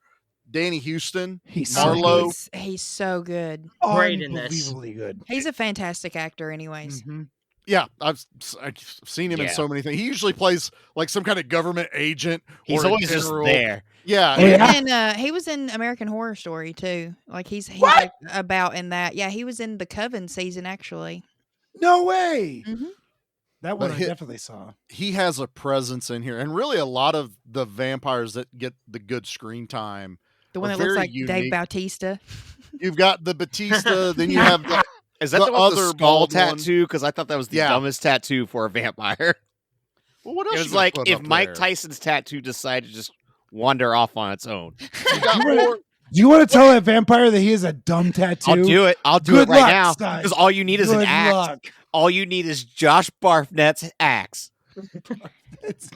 Danny Houston, Marlowe, he's so good. Great in this. Unbelievably good. He's a fantastic actor, anyways. Yeah, I've seen him in so many things. He usually plays like some kind of government agent. He's or a always just general. there. Yeah, He was in American Horror Story too. Like he's like about in that. Yeah, he was in the Coven season actually. No way. Mm-hmm. That one I definitely saw. He has a presence in here, and really a lot of the vampires that get the good screen time. The one that looks like Dave Bautista. You've got the Batista, then you have the. Is that the one with the skull tattoo? Because I thought that was the Yeah. dumbest tattoo for a vampire. Well, what else? It you was gonna like put if up Mike there? Tyson's tattoo decided to just wander off on its own. Do you want to tell that vampire that he has a dumb tattoo? I'll do it. I'll do Good it right luck, now. son. Because all you need is an Good axe. luck. All you need is Josh Barfnett's axe.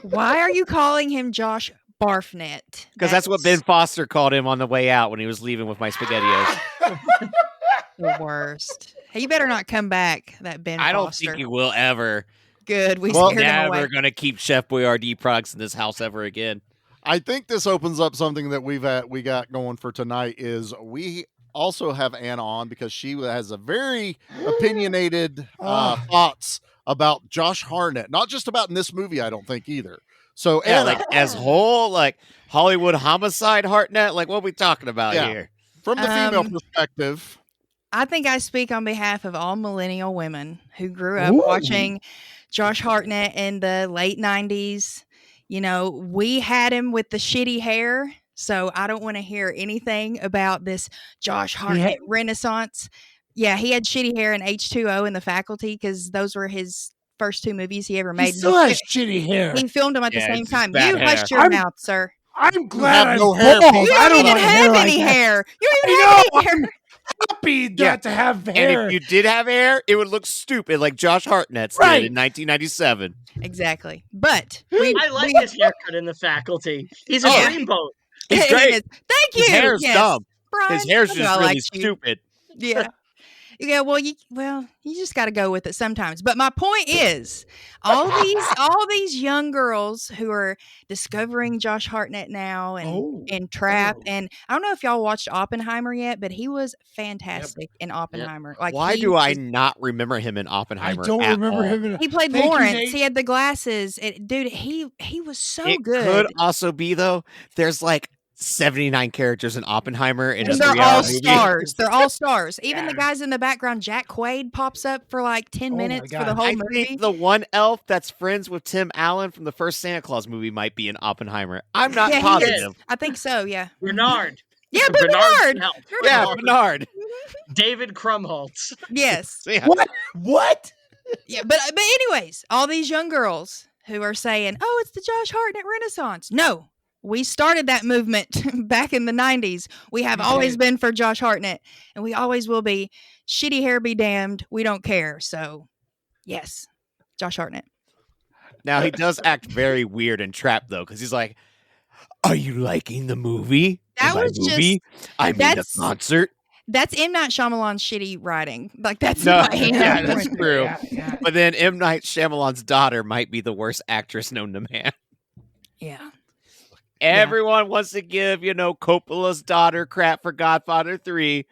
Why are you calling him Josh Barfnet? Because that's what Ben Foster called him on the way out when he was leaving with my SpaghettiOs. The worst. Hey, you better not come back, that Ben I don't Foster. think he will ever. Good. We Well, scared him away. never going to keep Chef Boyardee products in this house ever again. I think this opens up something that we got going for tonight. Is we also have Anna on because she has a very opinionated thoughts about Josh Hartnett, not just about in this movie. I don't think either. So Yeah, Anna, like as whole, like Hollywood homicide Hartnett, like what are we talking about here? from the female perspective. I think I speak on behalf of all millennial women who grew up Ooh. watching Josh Hartnett in the late 90s. You know, we had him with the shitty hair, so I don't want to hear anything about this Josh Hartnett renaissance. Yeah, he had shitty hair in H2O in The Faculty because those were his first two movies he ever made. He still has shitty hair. He filmed them at the Yeah, same it's just time. bad You hair. hush your mouth, sir. I'm glad have I'm no hair, bald. Pete. You I don't don't even want have like any that. hair. You don't even have any hair. Happy not Yeah. to have And hair. if you did have hair, it would look stupid like Josh Hartnett's Right. did in 1997. Exactly. But I like his haircut in The Faculty. He's a Oh. dreamboat. He's It great. is. Thank you. His hair's Yes. dumb. Brian, His hair's I just know I really liked you. stupid. Yeah. Yeah, well, you just got to go with it sometimes. But my point is, all these young girls who are discovering Josh Hartnett now and Trap, and I don't know if y'all watched Oppenheimer yet, but he was fantastic in Oppenheimer. Like, Why he do I was- not remember him in I Oppenheimer? don't at remember all? him. He played Thank you, Lawrence. Nate. He had the glasses. Dude, he was so It good. could also be though. There's like 79 characters in Oppenheimer in a And they're 3-hour all movie. stars. They're all stars. Even the guys in the background, Jack Quaid pops up for like 10 Oh my minutes for the God. whole I movie. think the one elf that's friends with Tim Allen from the first Santa Claus movie might be in Oppenheimer. I'm not Yeah, he positive. is. I think so, yeah. Bernard. Yeah, but Bernard Bernard. Snell. Yeah, Bernard. David Krumholtz. Yes. Yeah. What? Yeah, but anyways, all these young girls who are saying, "Oh, it's the Josh Hartnett Renaissance." No. We started that movement back in the 90s. We have always been for Josh Hartnett, and we always will be. Shitty hair be damned. We don't care. So, yes, Josh Hartnett. Now he does act very weird and trapped though, because he's like, "Are you liking the movie? That My was just- movie? I made a that's- concert." That's M. Night Shyamalan's shitty writing. Like, that's No, not him. yeah, that's true. Yeah. But then M. Night Shyamalan's daughter might be the worst actress known to man. Yeah. Everyone wants to give, Coppola's daughter crap for Godfather 3.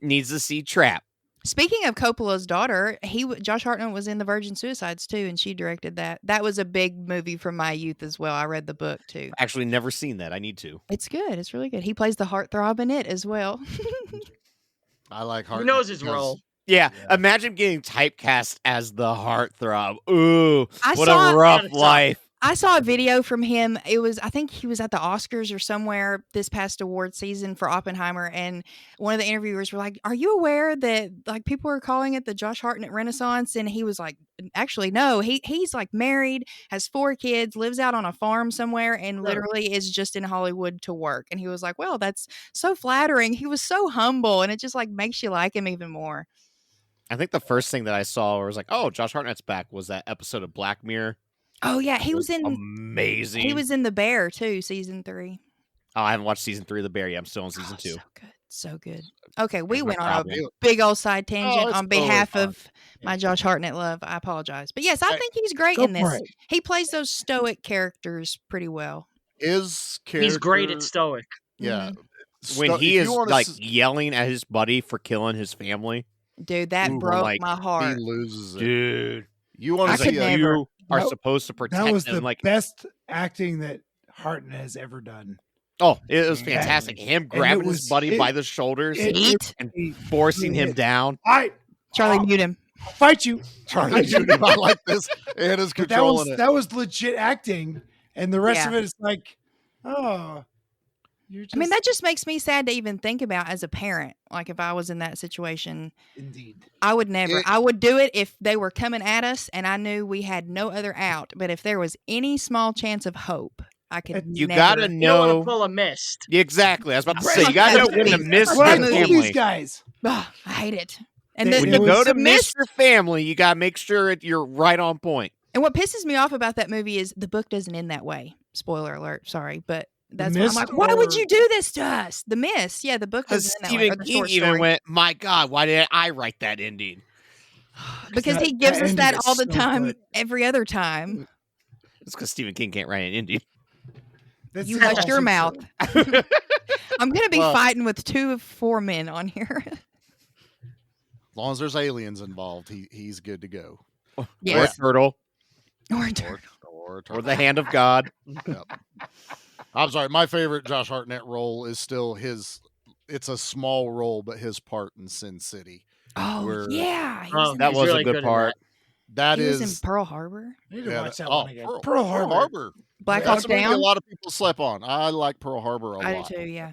Needs to see Trap. Speaking of Coppola's daughter, Josh Hartnett was in The Virgin Suicides too, and she directed that. That was a big movie from my youth as well. I read the book too. Actually, never seen that. I need to. It's good. It's really good. He plays the heartthrob in it as well. I like He Hartnett. knows his role. Yeah, imagine getting typecast as the heartthrob. Ooh, I what saw- a rough Gotta stop. life. I saw a video from him. I think he was at the Oscars or somewhere this past award season for Oppenheimer, and one of the interviewers were like, "Are you aware that like people are calling it the Josh Hartnett Renaissance?" And he was like, "Actually, no. He's like married, has 4 kids, lives out on a farm somewhere, and literally is just in Hollywood to work." And he was like, "Well, that's so flattering." He was so humble, and it just like makes you like him even more. I think the first thing that I saw was like, oh, Josh Hartnett's back was that episode of Black Mirror. Oh yeah, he was in Amazing. He was in The Bear too, season 3. Oh, I haven't watched season 3 of The Bear yet. I'm still on season 2. So good. So good. Okay, we That's my went on problem. a big old side tangent it's on totally behalf fine. of my Josh Hartnett love. I apologize. But yes, I Hey, think he's great go in for this. it. He plays those stoic characters pretty well. His character, He's great at stoic. Yeah. When Sto- he if is you wanna like s- yelling at his buddy for killing his family, Dude, that Ooh, broke like, my he heart. loses it. dude, You want I to could see never. you are That- supposed to protect That was them. the Like, best acting that Hartnett has ever done. oh, it was Yeah. fantastic. Him And grabbing it his was- buddy it- by the shoulders Eat. and forcing him down. Charlie, mute him. I'll fight you. Charlie Judy I like this, and is But controlling it. that was legit acting, and the rest Yeah. of it is like, oh, you're just I mean, that just makes me sad to even think about as a parent. Like if I was in that situation, indeed. I would never. I would do it if they were coming at us and I knew we had no other out. But if there was any small chance of hope, I could You never. gotta You don't want know. to pull a mist. Exactly. I was about to Right. say, you gotta know That's when to what miss I your moved Look at family. these guys. Ugh, I hate it. And They- the, When It you was- go to the miss mist. your family, you gotta make sure you're right on point. And what pisses me off about that movie is the book doesn't end that way. Spoiler alert. Sorry, but that's why I'm Mist like, why would or- you do this to us? The Mist. Yeah, the book Because doesn't end that way. Or Stephen the King short even story. went, my God, why did I write that ending? Because he that gives us ending that is all the so time, good. every other time. It's because Stephen King can't write an ending. That's You the hush your awesome mouth. part. I'm gonna be Well- fighting with 2 of 4 men on here. As long as there's aliens involved, he's good to go. Or Yes. a turtle. Or Or the hand of God. Yep. I'm sorry. My favorite Josh Hartnett role is still his. It's a small role, but his part in Sin City. Oh where yeah, he Oh, was, in, That he's was really a good good in part. that he was is. in Pearl Harbor, I need to yeah, watch that oh, one again. Pearl, Pearl Harbor. Black That's Hawk a movie Down. a lot of people slept on. I like Pearl Harbor a I lot. do too. Yeah.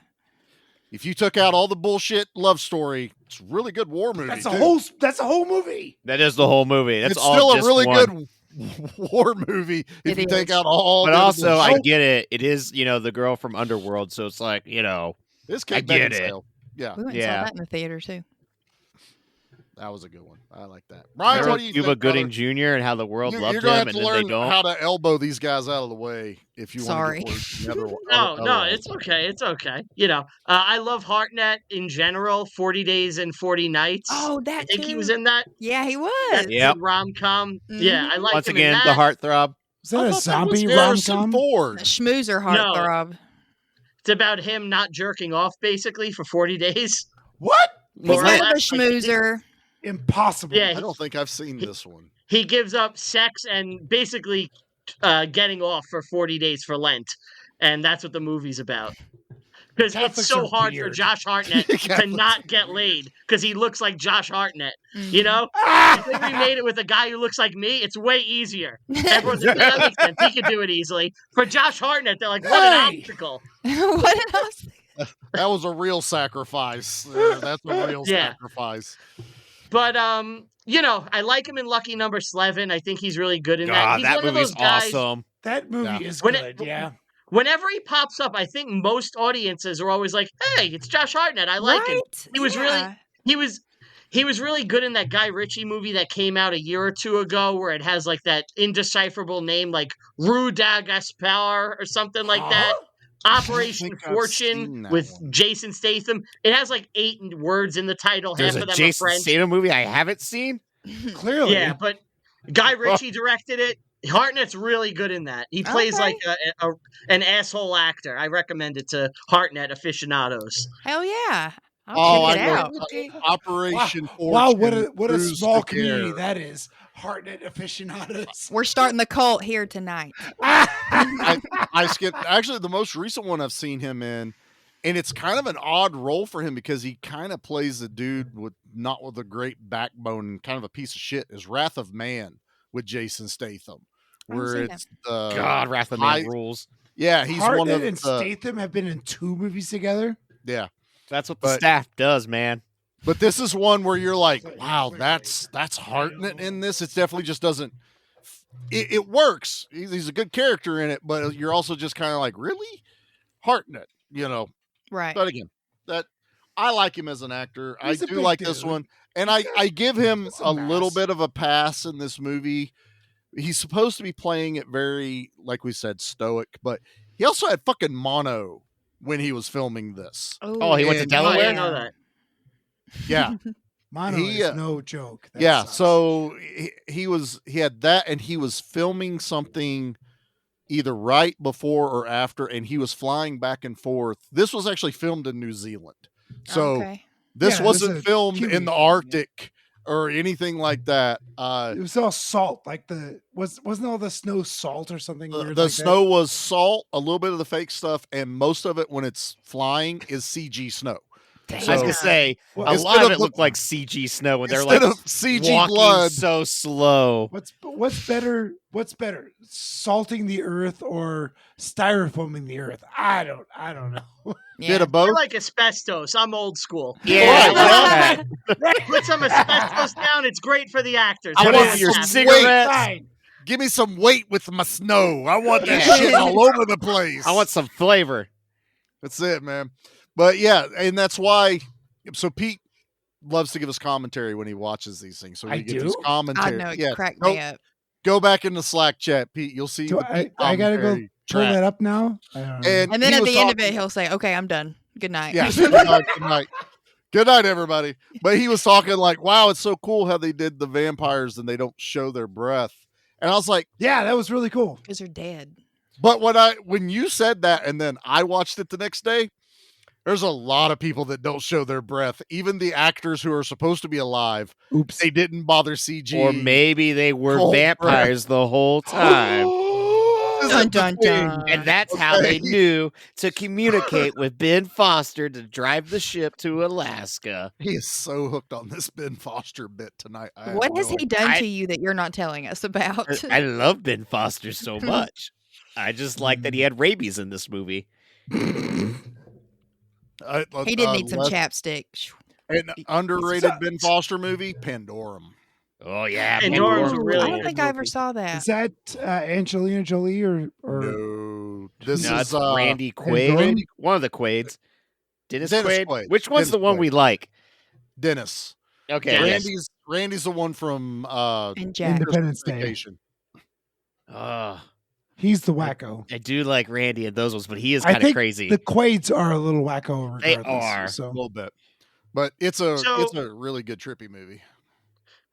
If you took out all the bullshit love story, it's a really good war movie. That's too. That's a whole movie. That is the whole movie. That's It's all still a just really one. good war movie if It you take is. out all. But the other also, I bullshit. get it. It is, the girl from Underworld, so it's like, It's I Kate get it. Beckinsale. Yeah, We went and Yeah. saw that in the theater too. that was a good one. I like that. Brian, Remember what do you Cuba think? Gooding brother? Jr. and how the world You're loved gonna him, have and to then they learn don't. how to elbow these guys out of the way if you Sorry. want to get word. No, it's okay. It's okay. I love Hartnett in general. 40 Days and 40 Nights. Oh, I that think he too. was in that. Yeah, he was. That's Yep. a rom-com. Yeah, I like Once him again, in the that. heartthrob. Is that I a thought zombie that rom was Harrison com? Ford. A schmoozer No. heartthrob. It's about him not jerking off basically for 40 days. What? He's More or kind of a less. Like, schmoozer. Impossible. Yeah, I don't think I've seen this one. he gives up sex and basically getting off for 40 days for Lent. And that's what the movie's about. Because it's Catholics so are hard for weird. Josh Hartnett to Catholics not get laid because he looks like Josh Hartnett. Mhm. You know? If they remade it with a guy who looks like me, it's way easier. Everyone's like, that makes sense. He could do it easily. For Josh Hartnett, they're like, what an Hey! obstacle. What else? That was a real sacrifice. That's a real Yeah. sacrifice. But I like him in Lucky Number 11. I think he's really good in that. God, He's that one of movie's those guys. awesome. That movie Yeah. is When good. Yeah. Whenever he pops up, I think most audiences are always like, "Hey, it's Josh Hartnett. I like him." Right? He was really Yeah. he was really good in that Guy Ritchie movie that came out a year or two ago where it has like that indecipherable name like Rue Gaspar or something like that. Operation think I've seen Fortune that with one. Jason Statham. It has like 8 words in the title. There's half a of them are Jason French. Statham movie I haven't seen. Clearly. Yeah, but Guy Ritchie directed it. Hartnett's really good in that. He plays Okay. like an asshole actor. I recommend it to Hartnett aficionados. Hell yeah. Oh, I'll I check it know. out. Operation Fortune. Wow, what a Cruise small to community Care. that is. Hartnett aficionados. We're starting the cult here tonight. I skipped. Actually, the most recent one I've seen him in And it's kind of an odd role for him because he kind of plays a dude with not with a great backbone and kind of a piece of shit. Is Wrath of Man with Jason Statham, where it's the God, Wrath of Man rules. Yeah, he's one Hartnett of and the, Statham have been in 2 movies together. yeah. That's what the staff does, man. But this is one where you're like, wow, that's Hartnett in this. It definitely just doesn't. It works. He's a good character in it, but you're also just kind of like, really, Hartnett, you know. Right. But again, that I like him as an actor. He's I a do big like this dude. one, and I give him He's a a little mess. bit of a pass in this movie. He's supposed to be playing it very, like we said, stoic, but he also had fucking mono when he was filming this. Oh, he went to And- Oh, I Delaware? didn't know that. Yeah. Mono He, is no joke. That yeah, sucks. so he had that, and he was filming something either right before or after, and he was flying back and forth. This was actually filmed in New Zealand, so Okay. this Yeah, it was wasn't a filmed Kiwi in the thing, Arctic or anything like that. It was all salt, like wasn't all the snow salt or something weird The like snow was salt, a little bit of the fake stuff, and most of it when it's flying is CG snow. I was gonna say Well, a instead lot of of it the- looked like CG snow when they're instead like of CG walking blood. so slow. What's better? What's better, salting the earth or styrofoaming the earth? I don't know. Bit of I both. like asbestos. I'm old school. Yeah, Put some asbestos down. It's great for the actors. I Put want it in your some cigarettes. Fine. Give me some weight with my snow. I want that Yeah. shit all over the place. I want some flavor. That's it, man. But yeah, and that's why. So Pete loves to give us commentary when he watches these things. So we I get his do? commentary. I know it Yeah, cracked go, me up. go back in the Slack chat, Pete. You'll see. Do the Pete I gotta go commentary pull track. that up now? I don't know. And And then he at was the end of talking- it, he'll say, "Okay, I'm done. Good night." Yeah. Good night. Good night. Good night, everybody. But he was talking like, wow, it's so cool how they did the vampires and they don't show their breath. And I was like, Yeah, that was really cool. Because they're dead. but when you said that and then I watched it the next day, there's a lot of people that don't show their breath. Even the actors who are supposed to be alive, Oops. they didn't bother CG. Or maybe they were Cold vampires the whole time. This is Dun, the dun, thing. dun. And that's how they knew to communicate with Ben Foster to drive the ship to Alaska. He is so hooked on this Ben Foster bit tonight. I have What has no he idea. done to you that you're not telling us about? I love Ben Foster so much. I just like that he had rabies in this movie. He did need some Les- chapstick. An underrated Ben Foster movie, Pandorum. Oh yeah, Pandorum's a Pandora. really I don't good think I ever movie. saw that. Is that Angelina Jolie or No, this No, is it's Randy Quaid. Pandora? One of the Quaids. Dennis Dennis Quaid. Quaid. Which one's Dennis the one Quaid. we like? Dennis. Okay. Dennis. yes. Randy's the one from And Jack. Independence Day? Vacation. He's the wacko. I do like Randy in those ones, but he is I kind of think crazy. the Quaids are a little wacko. They Regardless, are. A So little bit, but it's a So- really good trippy movie.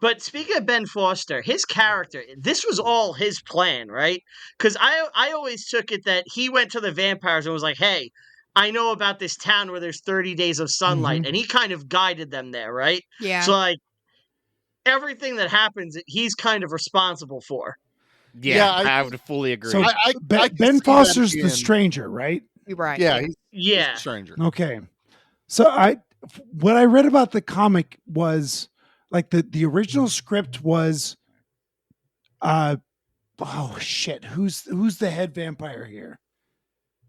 But speaking of Ben Foster, his character, this was all his plan, right? Because I always took it that he went to the vampires and was like, hey, I know about this town where there's 30 days of sunlight. Mhm. And he kind of guided them there, right? Yeah. So, like, everything that happens, he's kind of responsible for. yeah, I- I would fully agree. So I Ben, can Ben see that Foster's being- the stranger, right? You're right. Yeah, he's Yeah. a stranger. Okay. So what I read about the comic was like the original script was oh shit, who's the head vampire here?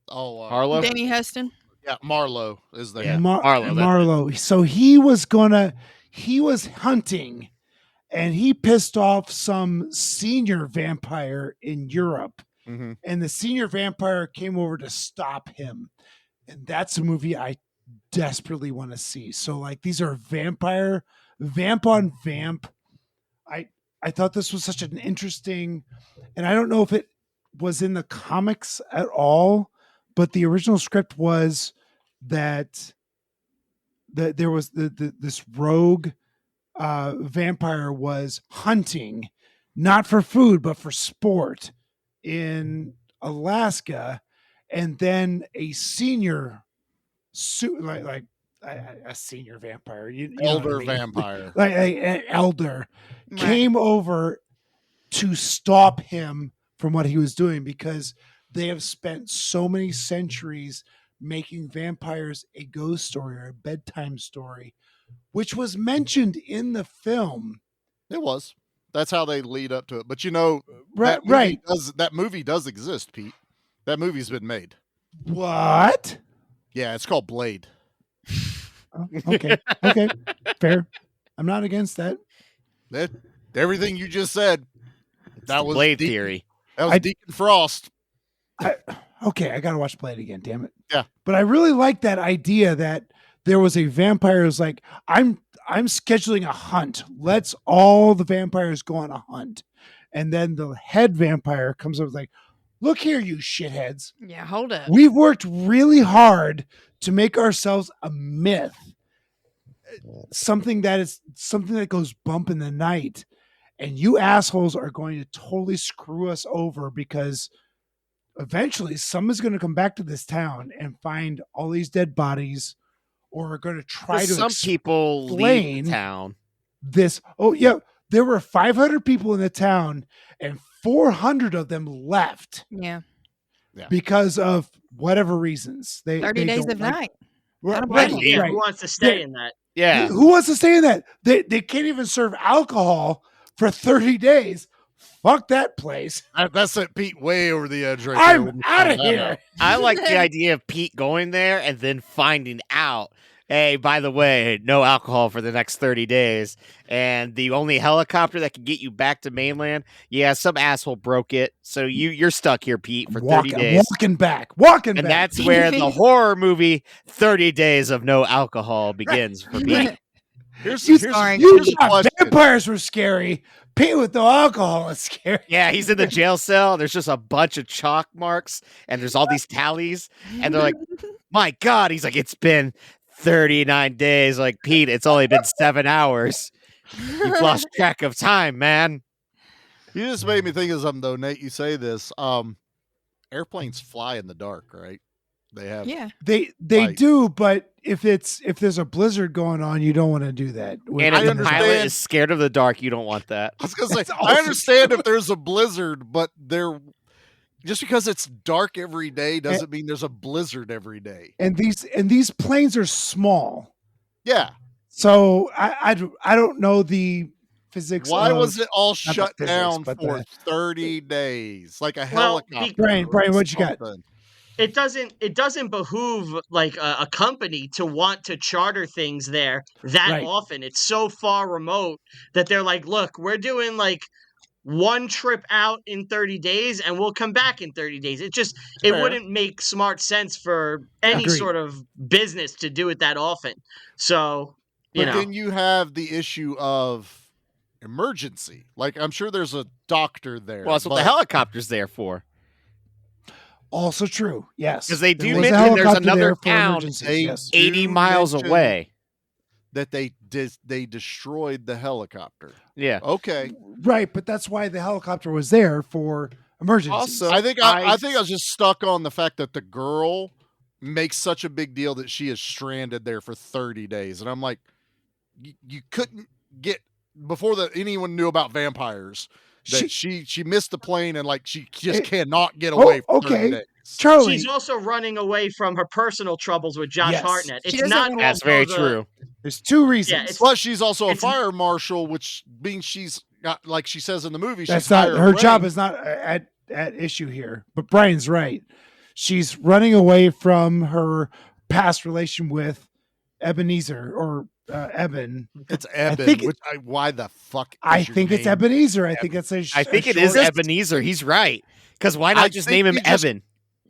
Oh, Harlow. Danny Huston. yeah, Marlowe is the Yeah. Marlowe. Marlowe, that- Marlowe. So he was hunting and he pissed off some senior vampire in Europe. Mhm. And the senior vampire came over to stop him. And that's a movie I desperately want to see. So like these are vamp on vamp. I thought this was such an interesting, and I don't know if it was in the comics at all, but the original script was that there was this rogue vampire was hunting, not for food but for sport in Alaska, and then a senior like a senior vampire, you know what I elder mean? vampire. Like an elder Right. came over to stop him from what he was doing because they have spent so many centuries making vampires a ghost story or a bedtime story, which was mentioned in the film. It was. That's how they lead up to it. But you know, right. That movie does exist, Pete. That movie's been made. What? Yeah, it's called Blade. Oh, okay. Okay. Fair. I'm not against that. Everything you just said. That was Blade theory. That was Deacon Frost. Okay, I gotta watch Blade again. Damn it. Yeah, but I really like that idea that there was a vampire who's like, I'm scheduling a hunt. Let's all the vampires go on a hunt, and then the head vampire comes up like, look here, you shitheads. Yeah, hold up. We've worked really hard to make ourselves a myth, something that goes bump in the night, and you assholes are going to totally screw us over because eventually someone's going to come back to this town and find all these dead bodies, or are going to try to some people leave town. This. Oh yeah, there were 500 people in the town, and 400 of them left. Yeah. Because of whatever reasons. 30 days of night. Right. Who wants to stay in that? Yeah. Who wants to stay in that? They can't even serve alcohol for 30 days. Fuck that place. That's it, Pete, way over the edge right I'm there. out of here. I like the idea of Pete going there and then finding out, hey, by the way, no alcohol for the next 30 days. And the only helicopter that can get you back to mainland, some asshole broke it. So you're stuck here, Pete, for 30 days. Walking back. And that's where the horror movie 30 Days of No Alcohol begins for Pete. Here's vampires were scary. Pete with no alcohol is scary. Yeah, he's in the jail cell. There's just a bunch of chalk marks, and there's all these tallies. And they're like, my God. He's like, it's been 39 days. Like, Pete, it's only been 7 hours. You've lost track of time, man. You just made me think of something, though, Nate. You say this. Airplanes fly in the dark, right? They have. Yeah. They do, but if there's a blizzard going on, you don't want to do that. And if the pilot is scared of the dark, you don't want that. I was gonna say, I understand if there's a blizzard, but just because it's dark every day doesn't mean there's a blizzard every day. And these planes are small. Yeah. So I don't know the physics. Why was it all shut down for 30 days? Like a helicopter. Brian, what you got? It doesn't behoove like a company to want to charter things there that often. It's so far remote that they're like, look, we're doing like one trip out in 30 days and we'll come back in 30 days. It wouldn't make smart sense for any sort of business to do it that often. So, then you have the issue of emergency. Like, I'm sure there's a doctor there. Well, that's what the helicopter's there for. Also true, yes. Because they do mention there's another town 80 miles away. That they destroyed the helicopter. Yeah. Okay. Right, but that's why the helicopter was there for emergencies. Also, I think I was just stuck on the fact that the girl makes such a big deal that she is stranded there for 30 days. And I'm like, you couldn't get before anyone knew about vampires. That she missed the plane and like she just cannot get away from 30 days. Charlie. She's also running away from her personal troubles with Josh Hartnett. It's not that's very true. There's two reasons. Plus, she's also a fire marshal, which means she's not, like she says in the movie. That's not her job is not at issue here. But Brian's right. She's running away from her past relation with Ebenezer or Eben. It's Eben. Why the fuck? I think it's Ebenezer. I think that's I think it is Ebenezer. He's right. Because why not just name him Evan?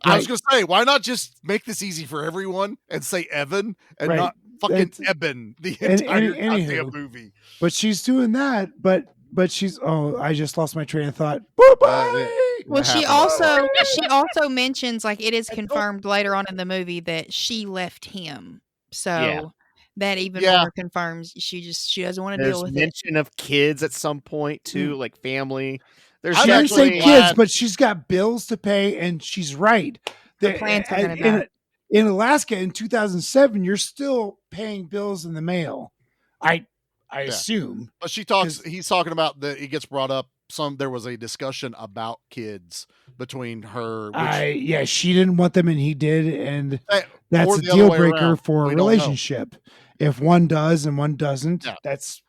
I was going to say, why not just make this easy for everyone and say Evan and not fucking Eben the entire goddamn movie? But she's doing that. But she's I just lost my train of thought. Bye. Well, she also mentions like it is confirmed later on in the movie that she left him. So that even more confirms she doesn't want to deal with it. There's mention of kids at some point too, like family. She didn't say kids, but she's got bills to pay, and she's right. In Alaska in 2007, you're still paying bills in the mail. I assume. But he's talking about that he gets brought up there was a discussion about kids between her. Which, yeah, she didn't want them and he did, and or that's a the other deal way breaker around. for a We don't know. relationship. If one does and one doesn't, Yeah. that's.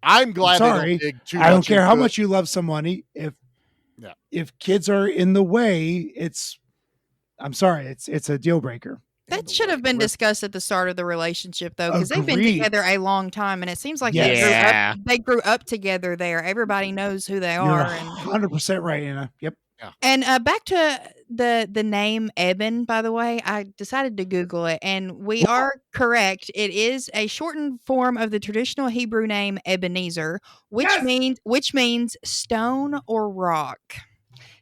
I'm glad they sorry. don't dig too I don't much care how into much you love somebody. Yeah. If kids are in the way, I'm sorry, it's a deal breaker. That should have been discussed at the start of the relationship, though, because they've been together a long time, and it seems like they grew up together there. Everybody knows who they You're are. 100% right, Anna. Yep. Yeah. And back to the name Eben, by the way, I decided to Google it, and we are correct. It is a shortened form of the traditional Hebrew name Ebenezer, which means stone or rock.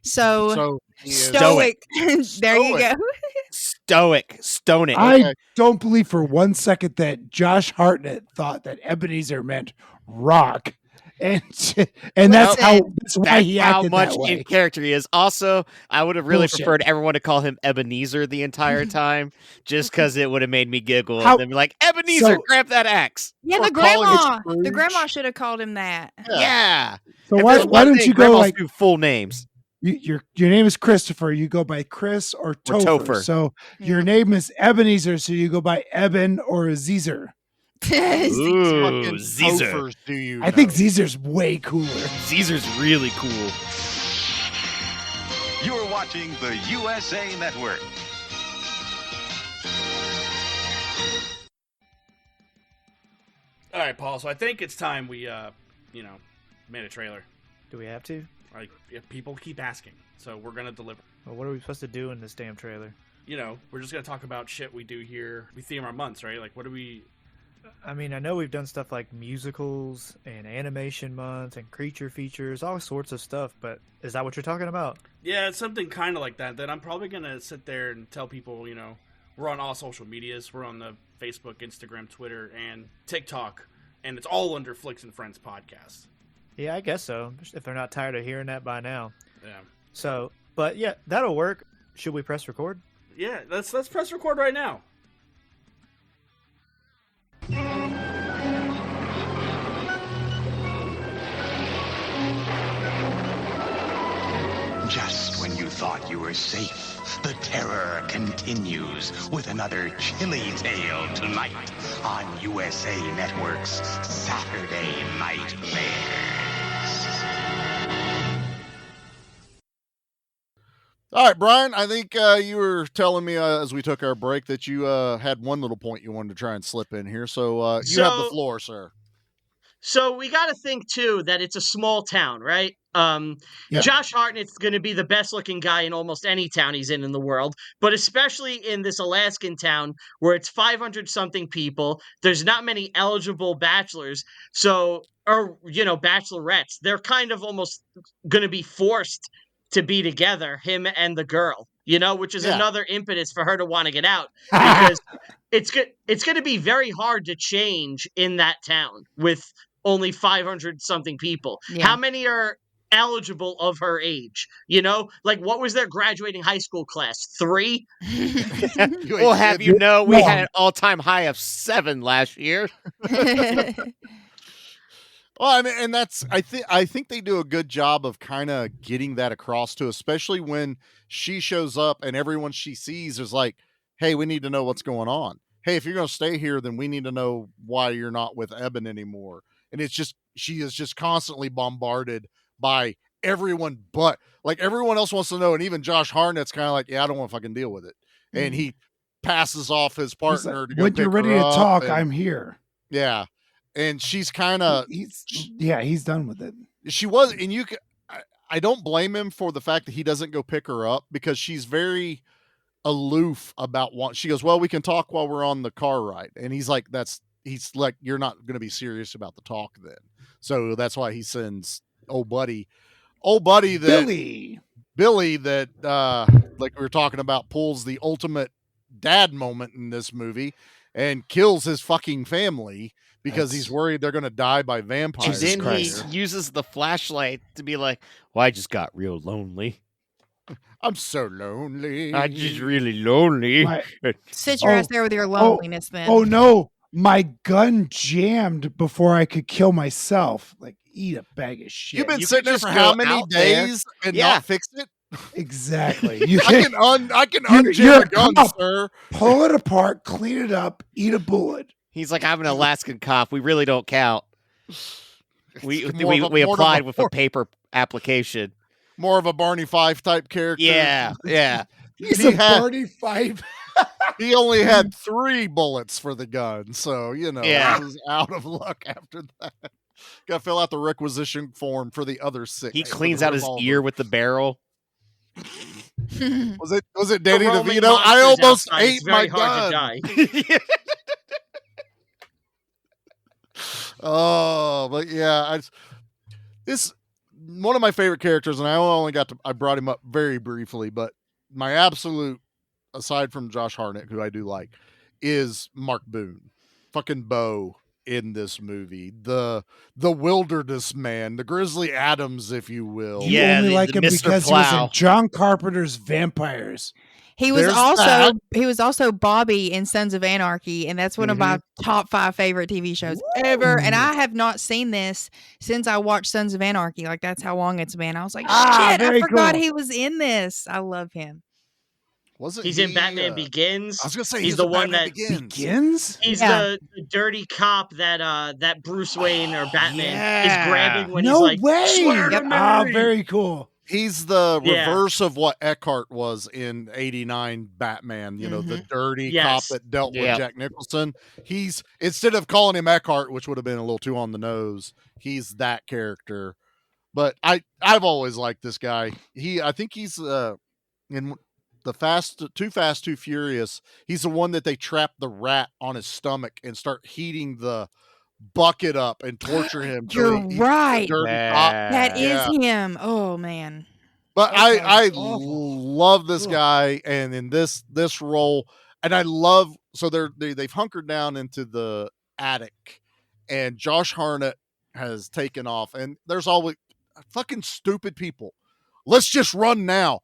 So stoic. There you go. Stoic. I don't believe for one second that Josh Hartnett thought that Ebenezer meant rock, and that's why he how acted much that way. in character he is. Also, I would have really Bullshit. preferred everyone to call him Ebenezer the entire time, just because it would have made me giggle and then be like, Ebenezer, grab that axe. Yeah, Or the calling grandma should have called him that. Yeah. So If why there's one don't thing, you go grandmas like do full names? your name is Christopher, you go by Chris or Topher. Topher. So your name is Ebenezer, so you go by Eben or Zezer. Ooh, Zezer. Do you? I think Zezer's way cooler. Zezer's really cool. You're watching the USA Network. All right, Paul. So I think it's time we, made a trailer. Do we have to? Like, people keep asking, so we're gonna deliver. Well, what are we supposed to do in this damn trailer? We're just gonna talk about shit we do here. We theme our months, right? Like, what do we? I mean, I know we've done stuff like musicals and animation month and creature features, all sorts of stuff, but is that what you're talking about? Yeah, it's something kind of like that. That I'm probably gonna sit there and tell people, we're on all social medias. We're on the Facebook, Instagram, Twitter, and TikTok, and it's all under Flicks and Friends podcast. Yeah, I guess so. If they're not tired of hearing that by now. Yeah. So, but yeah, that'll work. Should we press record? Yeah, let's press record right now. Just when you thought you were safe, the terror continues with another chilly tale tonight on USA Network's Saturday Nightmares. All right, Brian, I think you were telling me as we took our break that you had one little point you wanted to try and slip in here. So you have the floor, sir. So we got to think, too, that it's a small town, right? Josh Hartnett's going to be the best-looking guy in almost any town he's in the world, but especially in this Alaskan town where it's 500-something people. There's not many eligible bachelors, bachelorettes. They're kind of almost going to be forced to be together, him and the girl, which is another impetus for her to want to get out because it's going to be very hard to change in that town with only 500-something people. Yeah. How many are eligible of her age? Like what was their graduating high school class? 3? We'll have we had an all-time high of 7 last year. Well, I mean, and that's I think they do a good job of kind of getting that across to, especially when she shows up and everyone she sees is like, "Hey, we need to know what's going on. Hey, if you're going to stay here, then we need to know why you're not with Eben anymore." And it's just she is just constantly bombarded by everyone, but like everyone else wants to know, and even Josh Hartnett's kind of like, "Yeah, I don't want to fucking deal with it," and he passes off his partner like, to go when pick you're ready her to up, talk, and, I'm here. Yeah. And she's kind of he's done with it. She was, and I don't blame him for the fact that he doesn't go pick her up because she's very aloof about what she goes, "Well, we can talk while we're on the car ride," and he's like, "You're not going to be serious about the talk then." So that's why he sends old buddy that Billy that like we were talking about pulls the ultimate dad moment in this movie and kills his fucking family because he's worried they're going to die by vampires. And then he uses the flashlight to be like, "Well, I just got real lonely. I'm so lonely. I'm just really lonely." Sit your ass there with your loneliness then. Oh no, my gun jammed before I could kill myself. Like eat a bag of shit. You've been You sitting could there just for go how many out there. days and Yeah. not fix it? Exactly. You I can unjam a gun, cop. sir. Pull it apart, clean it up, eat a bullet. He's like, I'm an Alaskan cop. We really don't count. We More of a- applied with a paper application. More of a Barney Fife type character. Yeah. He's He a had- Barney Fife. He only had 3 bullets for the gun, so he was out of luck after that. Got to fill out the requisition form for the other 6. He for cleans the out his revolver. ear with the barrel. Was it Danny roaming DeVito? I monsters almost outside, ate it's very my hard gun. to die. Oh, but yeah, this one of my favorite characters, and I brought him up very briefly, but my absolute, aside from Josh Hartnett, who I do like, is Mark Boone, fucking Bo in this movie, the wilderness man, the Grizzly Adams, if you will. You only like the him Mr. because he was Plow. in John Carpenter's Vampires. He was There's he was also Bobby in Sons of Anarchy, and that's one of my top 5 favorite TV shows ever. And I have not seen this since I watched Sons of Anarchy. Like that's how long it's been. I was like, shit, I very forgot cool. he was in this. I love him. Wasn't He's he, in Batman Begins. I was gonna say he's the in one Batman that Begins? he's Yeah. the dirty cop that Bruce Wayne or Batman yeah. is grabbing when No he's like, way. swear to Ah, me. very cool. He's the Yeah. reverse of what Eckhart was in '89 Batman. You know, the dirty cop Yes. that dealt Yep. with Jack Nicholson. He's, instead of calling him Eckhart, which would have been a little too on the nose, he's that character. But I've always liked this guy. I think he's in the Too Fast, Too Furious. He's the one that they trap the rat on his stomach and start heating the bucket up and torture him. till You're he eats the right. dirty cop. That is Yeah. him. Oh man. But That I sounds awful. love this Ugh. guy, and in this role, and I love, so they've hunkered down into the attic, and Josh Hartnett has taken off, and there's always fucking stupid people. Let's just run now.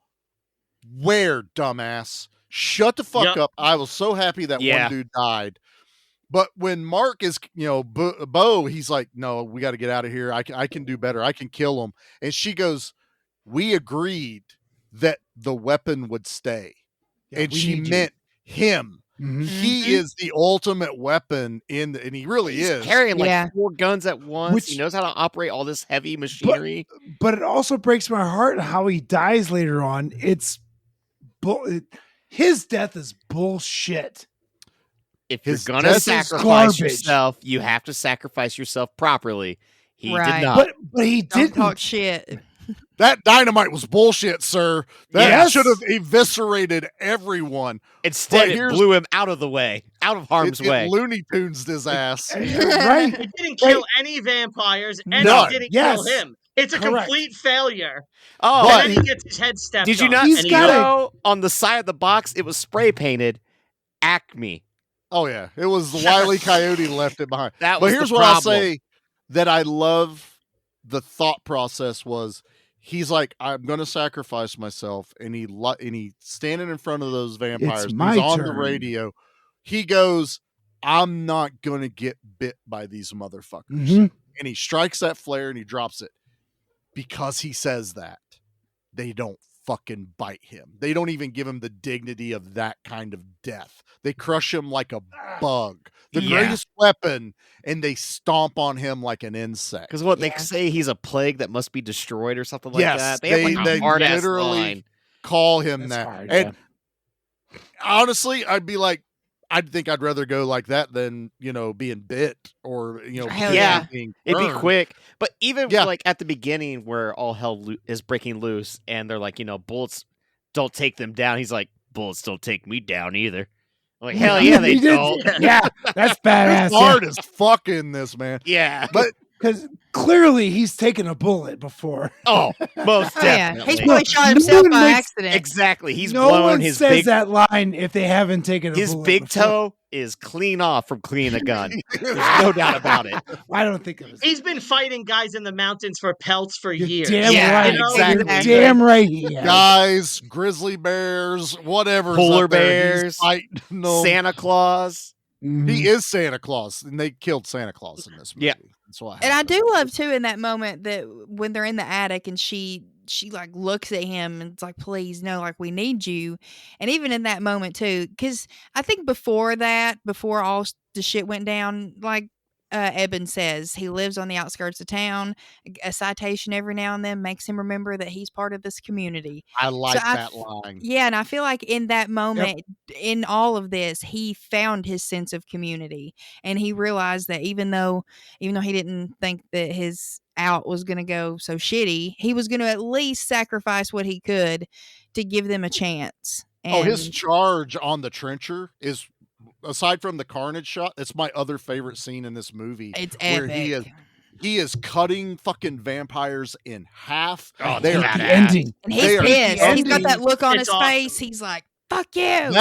Where, dumbass? Shut the fuck up. I was so happy that Yeah. one dude died. But when Mark is, Bo, he's like, no, we got to get out of here. I can do better. I can kill him. And she goes, we agreed that the weapon would stay. Yeah, and we she need you. meant him. Mhm. He is the ultimate weapon and he really He's is. carrying like Yeah. 4 guns at once. Which- he knows how to operate all this heavy machinery. But it also breaks my heart how he dies later on. His death is bullshit. If you're His gonna death is sacrifice garbage. yourself, you have to sacrifice yourself properly. He Right. did not. But he Don't didn't. talk shit. That dynamite was bullshit, sir. That Yes. should have eviscerated everyone. Instead, but it here's- blew him out of the way, out of harm's It way. Looney Tunes his ass. Right? It didn't kill any vampires, and None. it didn't Yes. kill him. It's a Correct. complete failure. Oh, But- And then he gets his head stepped did you on. not He's see got on the side of the box? It was spray painted Acme. Oh yeah, it was the Wile E. Coyote left it behind. That But was here's the what I'll problem. say that I love. The thought process was he's like, I'm going to sacrifice myself, and he's standing in front of those vampires. He's my on the turn. radio. He goes, I'm not going to get bit by these motherfuckers. Mhm. And he strikes that flare and he drops it. Because he says that, they don't fucking bite him. They don't even give him the dignity of that kind of death. They crush him like a bug, the Yeah. greatest weapon, and they stomp on him like an insect. Because what they say, he's a plague that must be destroyed or something like Yes, that. They have like they a hard ass literally line. call him That's that. hard, And honestly, I'd be like, I'd think I'd rather go like that than, being bit or, Hell yeah. being It'd be burned. quick. But even Yeah. like at the beginning where all hell is breaking loose and they're like, bullets don't take them down. He's like, bullets don't take me down either. I'm like, hell yeah, they He did- don't. Yeah, that's badass. It's hard as fuck in this, man. Yeah. But Because clearly he's taken a bullet before. Oh, most Oh, yeah. definitely. He's probably shot No himself one by makes- accident. Exactly. He's no blown one his says big that line if they haven't taken a his bullet big before. toe is clean off from cleaning a gun. There's no doubt about it. I don't think it was. He's been fighting guys in the mountains for pelts for years. Damn Yeah, right. exactly. You're damn right. He has. guys, grizzly bears, whatever. Polar bears, fighting them. Santa Claus. He is Santa Claus, and they killed Santa Claus in this movie. Yeah. That's why. And I do love too in that moment that when they're in the attic and she like looks at him and it's like, please no, like we need you. And even in that moment too, because I think before that, before all the shit went down, like Eben says, he lives on the outskirts of town. A citation every now and then makes him remember that he's part of this community. I So like that line. Yeah, and I feel like in that moment, in all of this, he found his sense of community, and he realized that even though he didn't think that his out was going to go so shitty, he was going to at least sacrifice what he could to give them a chance. Oh, his And charge on the trencher is, aside from the carnage shot, it's my other favorite scene in this movie. It's where epic. he is cutting fucking vampires in half. Oh, they are the ending. and he's pissed. He's got that look on It's his awesome. face. He's like, "Fuck you."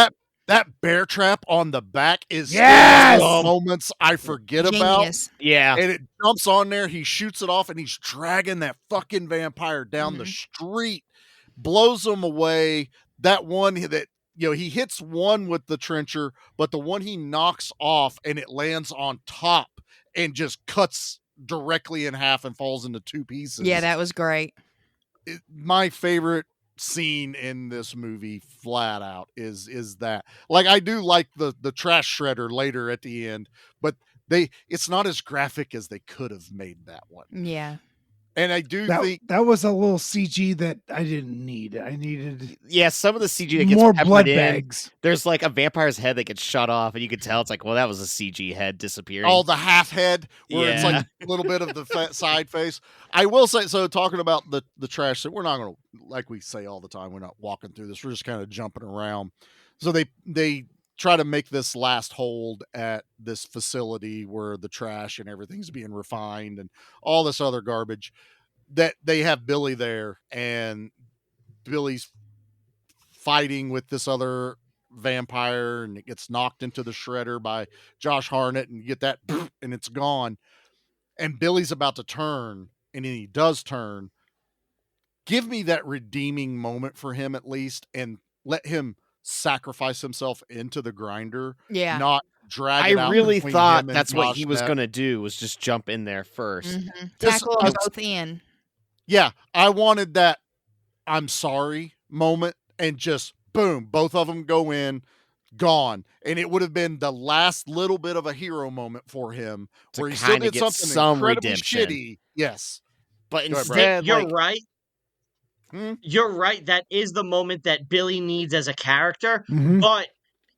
That bear trap on the back is Yes! one of the moments I forget Genius. about. Yeah. And it jumps on there. He shoots it off, and he's dragging that fucking vampire down the Mm-hmm. street, blows him away. That one that he hits one with the trencher, but the one he knocks off and it lands on top and just cuts directly in half and falls into two pieces. Yeah, that was great. My favorite scene in this movie, flat out, is that. Like, I do like the trash shredder later at the end, but it's not as graphic as they could have made that one. Yeah. And I do That, think that was a little CG that I didn't need. I needed some of the CG that gets more peppered blood in, bags. There's like a vampire's head that gets shut off, and you could tell it's like, well, that was a CG head disappearing. Oh, the half head where it's Yeah. like a little bit of the side face. I will say, so talking about the trash, we're not going to, like we say all the time, we're not walking through this. We're just kind of jumping around. So they try to make this last hold at this facility where the trash and everything's being refined and all this other garbage. That they have Billy there, and Billy's fighting with this other vampire, and it gets knocked into the shredder by Josh Hartnett, and you get that, and it's gone. And Billy's about to turn, and then he does turn. Give me that redeeming moment for him at least, and let him sacrifice himself into the grinder. Yeah. Not drag it out. I really between thought him and that's what Josh he was Hartnett. going to do, was just jump in there 1st. Tackle them both in. Yeah, I wanted that I'm sorry moment, and just boom, both of them go in, gone. And it would have been the last little bit of a hero moment for him, To where he still kinda did get something some incredibly redemption. shitty. Yes. But Go ahead, Brad. instead, You're like, right. You're right. That is the moment that Billy needs as a character, Mhm. but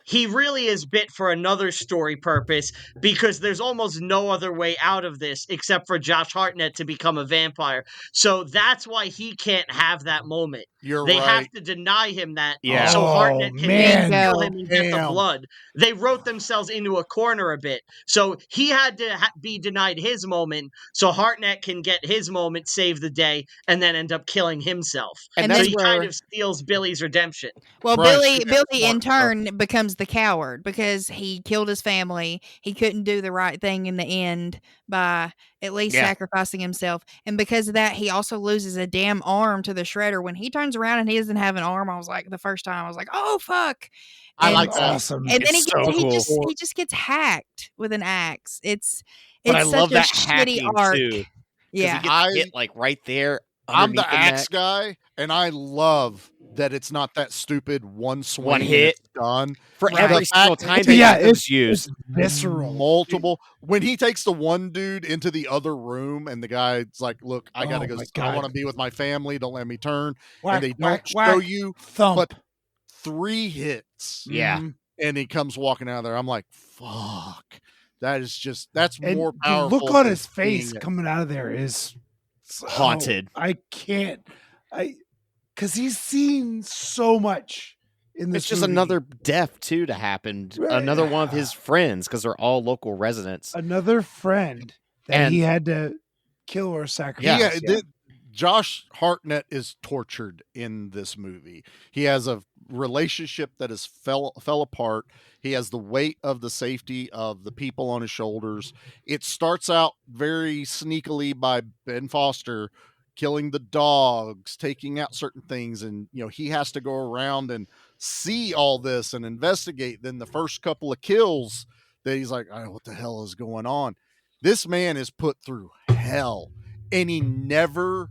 he really is bit for another story purpose, because there's almost no other way out of this except for Josh Hartnett to become a vampire. So that's why he can't have that moment. You're They have right. to deny him that, Yeah. so Oh, Hartnett can man. then kill him and get the Damn. blood. They wrote themselves into a corner a bit. So he had to be denied his moment, so Hartnett can get his moment, save the day, and then end up killing himself. And so that's he where- kind of steals Billy's redemption. Well, Right, Billy she got in smart stuff. turn becomes the coward because he killed his family. He couldn't do the right thing in the end by at least Yeah. sacrificing himself. And because of that, he also loses a damn arm to the shredder. When he turns around and he doesn't have an arm, I was like, the first time I was like, oh fuck. I And- like that. Awesome. And then It's so cool. he just gets hacked with an axe. It's But I such love a that shitty hacking arc. too. 'Cause Yeah. he gets hit like right there. I'm underneath the axe neck. guy, and I love that it's not that stupid one swing One and hit. it's done. For Right. every The single fact- time that Yeah, it was it's used. visceral. Multiple. When he takes the one dude into the other room, and the guy's like, "Look, I gotta Oh go. my I God. want to be with my family. Don't let me turn." Whack, and they don't whack, show whack. you Thump. but 3 hits. Yeah. Mhm. And he comes walking out of there. I'm like, "Fuck." That's And more the powerful. look on than his face seeing it. coming out of there is Haunted. I can't. Because he's seen so much in this. It's just movie. another death too to happen. Another one of his friends, because they're all local residents. another friend that And- he had to kill or sacrifice. Yeah, Josh Hartnett is tortured in this movie. He has a relationship that is fell apart. He has the weight of the safety of the people on his shoulders. It starts out very sneakily by Ben Foster killing the dogs, taking out certain things, and he has to go around and see all this and investigate. Then the first couple of kills, that he's like, oh, what the hell is going on? This man is put through hell, and he never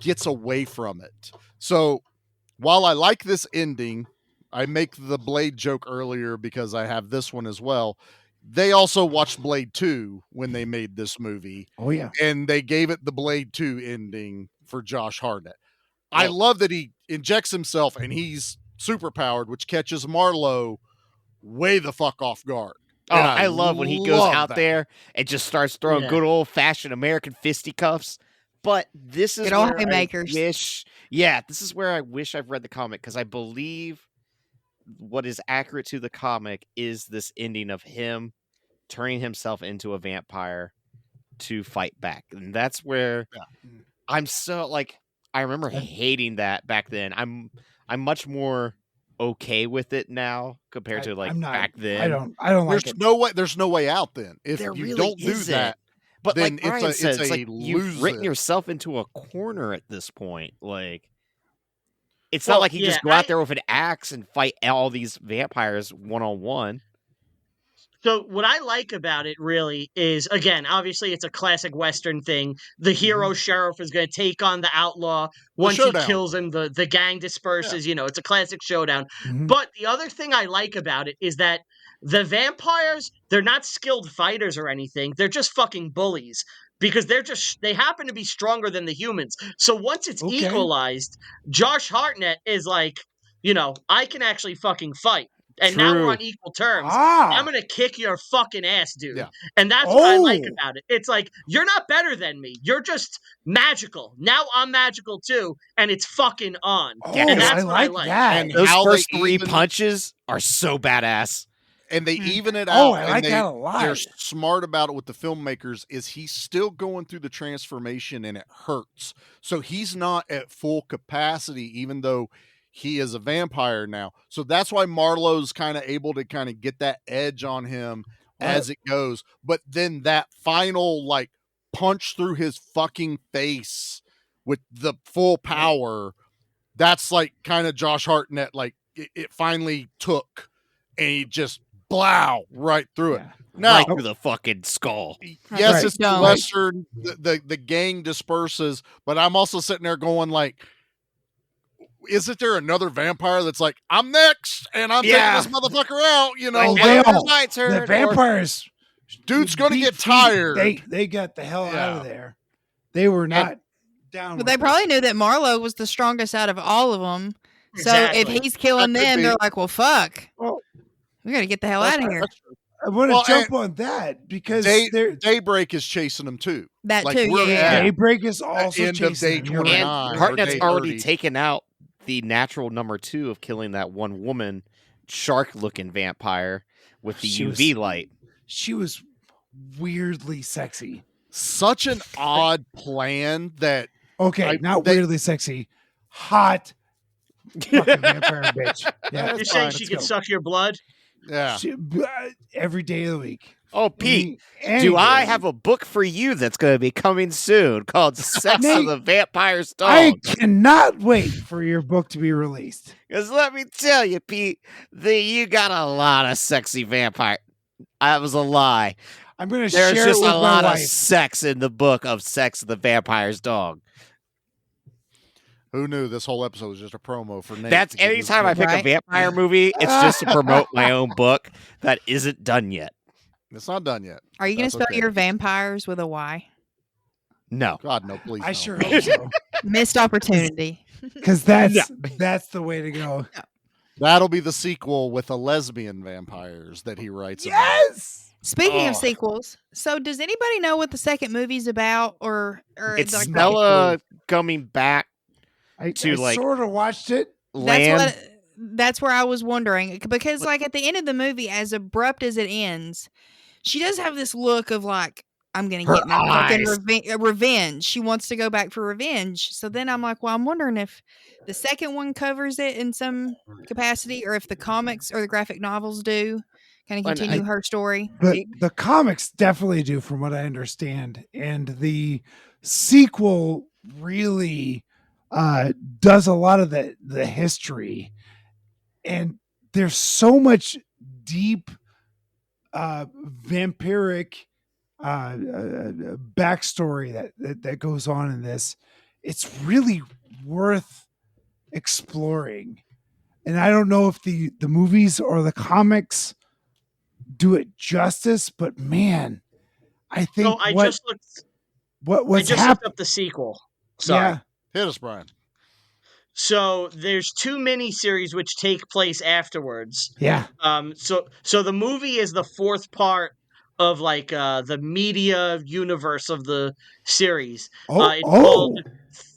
gets away from it. So while I like this ending, I make the Blade joke earlier because I have this one as well. They also watched Blade 2 when they made this movie. Oh, yeah. And they gave it the Blade 2 ending for Josh Hartnett. I love that he injects himself and he's super powered, which catches Marlowe way the fuck off guard. Oh, And I love when he goes out that. there and just starts throwing good old fashioned American fisticuffs. But this is Good old where haymakers. this is where I wish I've read the comic, because I believe what is accurate to the comic is this ending of him turning himself into a vampire to fight back. And that's where I'm so like, I remember hating that back then. I'm much more okay with it now compared to like back then. I don't like it. There's no way out then. If There you really don't do isn't. that, But then like Brian said, it's like you've lose written it. yourself into a corner at this point. Like, it's not like he just go out there with an axe and fight all these vampires one-on-one. So what I like about it really is, again, obviously it's a classic Western thing. The hero sheriff is going to take on the outlaw. Once he kills him, the gang disperses. You know, it's a classic showdown. But the other thing I like about it is that the vampires, they're not skilled fighters or anything. They're just fucking bullies. Because they happen to be stronger than the humans. So once it's equalized, Josh Hartnett is like, you know, I can actually fucking fight. And now we're on equal terms. I'm going to kick your fucking ass, dude. Yeah. And that's what I like about it. It's like, you're not better than me. You're just magical. Now I'm magical too. And it's fucking on. And that's what I like. And those how first they three even- punches are so badass. And they even it Oh, out. I like and that a lot. They're smart about it with the filmmakers. Is he's still going through the transformation and it hurts. So he's not at full capacity, even though he is a vampire now. So that's why Marlowe's kind of able to kind of get that edge on him as it goes. But then that final like punch through his fucking face with the full power, that's like kind of Josh Hartnett. Like it finally took, and he just blow right through it. Now, Right through the fucking skull. yes, it's the Western, the gang disperses, but I'm also sitting there going like, isn't there another vampire that's like, I'm next and I'm taking this motherfucker out, you know? The vampires, dude's gonna get tired. They got the hell out of there. They were not down. But they probably knew that Marlowe was the strongest out of all of them. So if he's killing them, they're like, well, fuck. We got to get the hell out of here. I want to jump on that because Daybreak is chasing them too. That too, yeah. Daybreak is also end of day chasing them. 29. And or Hartnett's day already 30. taken out the natural number 2 of killing that one woman, shark-looking vampire with the UV light. She was weirdly sexy. Such an odd plan that. Okay, not weirdly sexy. Hot fucking vampire bitch. Yeah, You're saying she could suck your blood? Yeah. Every day of the week. Oh, Pete, do I have a book for you that's going to be coming soon called Sex of the Vampire's Dog? I cannot wait for your book to be released. Because let me tell you, Pete, you got a lot of sexy vampire. That was a lie. I'm going to There's share just it with a my lot of wife. sex in the book of Sex of the Vampire's Dog. Who knew this whole episode was just a promo for Nate? That's anytime I pick a vampire movie, it's just to promote my own book that isn't done yet. It's not done yet. Are you going to That's spell your vampires with a Y? No. God, no, please. I no. sure hope so. Missed opportunity. Because that's the way to go. That'll be the sequel with the lesbian vampires that he writes about. Yes. Speaking of sequels, so does anybody know what the second movie's about? Or It's like Stella coming back I like sort of watched it. land. That's where I was wondering, because like at the end of the movie, as abrupt as it ends, she does have this look of like, I'm gonna get my fucking revenge. She wants to go back for revenge. So then I'm like, well, I'm wondering if the second one covers it in some capacity, or if the comics or the graphic novels do kind of continue her story. The comics definitely do, from what I understand, and the sequel really does a lot of the history, and there's so much deep vampiric backstory that goes on in this. It's really worth exploring. And I don't know if the movies or the comics do it justice, but man, I think So I just looked. what's looked happened. up the sequel. Sorry. Yeah, hit us, Brian. So there's 2 miniseries which take place afterwards. yeah. So the movie is the 4th part of like the media universe of the series. It's called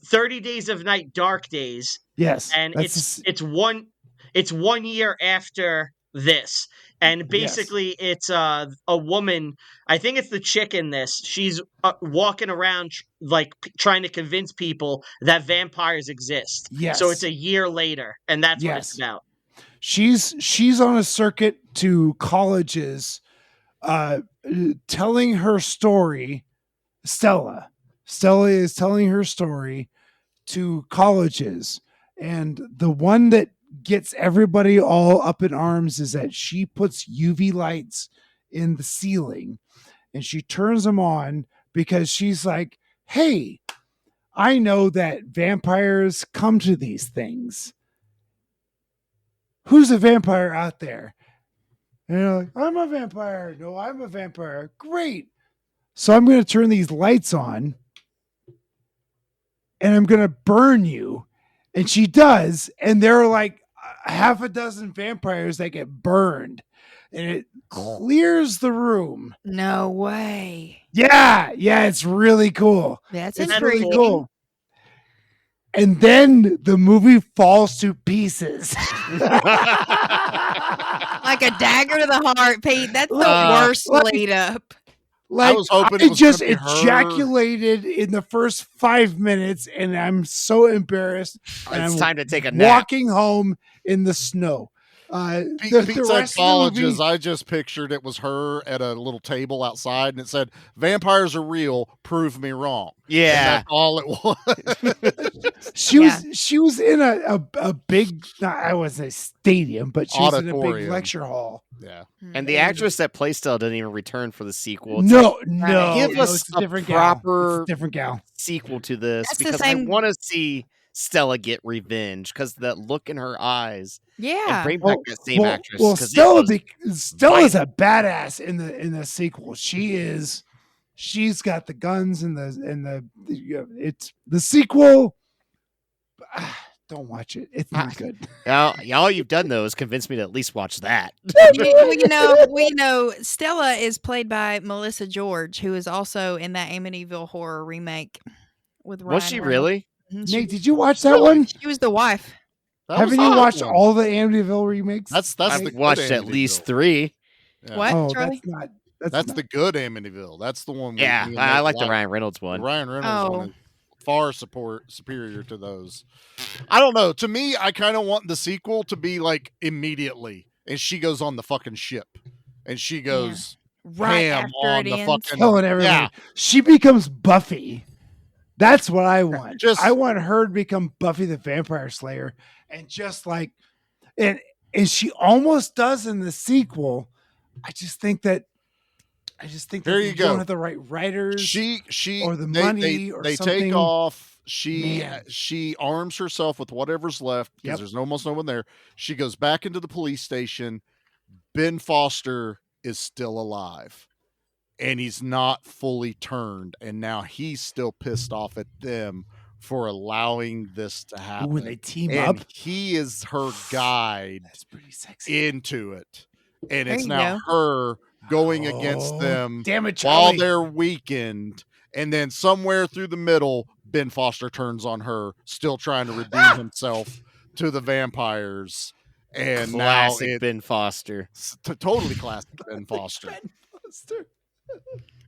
30 Days of Night, Dark Days, Yes, and that's it's 1 year after this. And basically, it's a woman. I think it's the chick in this. She's walking around trying to convince people that vampires exist. So it's Yes. a year later, and that's what it's Yes. about. She's on a circuit to colleges, telling her story. Stella is telling her story to colleges, and the one that gets everybody all up in arms is that she puts UV lights in the ceiling and she turns them on because she's like, hey, I know that vampires come to these things. Who's a vampire out there? And you're like, I'm a vampire. No, I'm a vampire. Great. So I'm going to turn these lights on and I'm going to burn you. And she does. And there are like half a dozen vampires that get burned. And it clears the room. No way. Yeah. Yeah. It's really cool. That's it's intriguing. really cool. And then the movie falls to pieces. Like a dagger to the heart, Pete. That's the worst lead up. Like, I was hoping I it was just gonna be her. ejaculated in the first 5 minutes, and I'm so embarrassed. And It's I'm time to take a nap. walking home in the snow. Pete The said rest of the colleges. movie- I just pictured it was her at a little table outside, and it said, "Vampires are real. Prove me wrong." Yeah. And that's all it was. she was in a big, I wouldn't say stadium, but she was in a big Auditorium. lecture hall. Yeah. And the actress that plays Stella didn't even return for the sequel. It's No, like, no, give no, us it's a different gal. proper It's a different gal. sequel to this That's the because same- I want to see Stella get revenge because the look in her eyes. Yeah. And bring back that same actress. Well, 'cause it was Stella's a badass in the sequel. She's got the guns and it's the sequel. Don't watch it. It's not good. all you've done though is convince me to at least watch that. we know Stella is played by Melissa George, who is also in that Amityville Horror remake with Ryan. Was she Reynolds. really? Mhm, Nate, did you watch that one? She was the wife. Haven't you watched all the Amityville remakes? That's I've the good watched at least 3. Yeah. What, Oh, Charlie? that's That's the good Amityville. That's the one. Yeah, me and I Nate like the Ryan Reynolds one. The Ryan Reynolds one Oh. is far superior to those. I don't know. To me, I kind of want the sequel to be like immediately, and she goes on the fucking ship, and she goes Right ham after on it the ends. fucking killing everybody. Yeah, She becomes Buffy. That's what I want. Just- I want her to become Buffy the Vampire Slayer, and just like, and she almost does in the sequel. I just think that There they you don't go. have the right writers. she or the they, money or they something. take off. Man. She arms herself with whatever's left because Yep. there's almost no one there. She goes back into the police station. Ben Foster is still alive, and he's not fully turned, and now he's still pissed off at them for allowing this to happen. When they team And up, he is her guide that's pretty sexy. into it, and There it's you now her going against Oh, them damn it, while Charlie. they're weakened, and then somewhere through the middle, Ben Foster turns on her, still trying to redeem himself to the vampires. And Classic now it's Ben Foster. totally classic Ben Foster.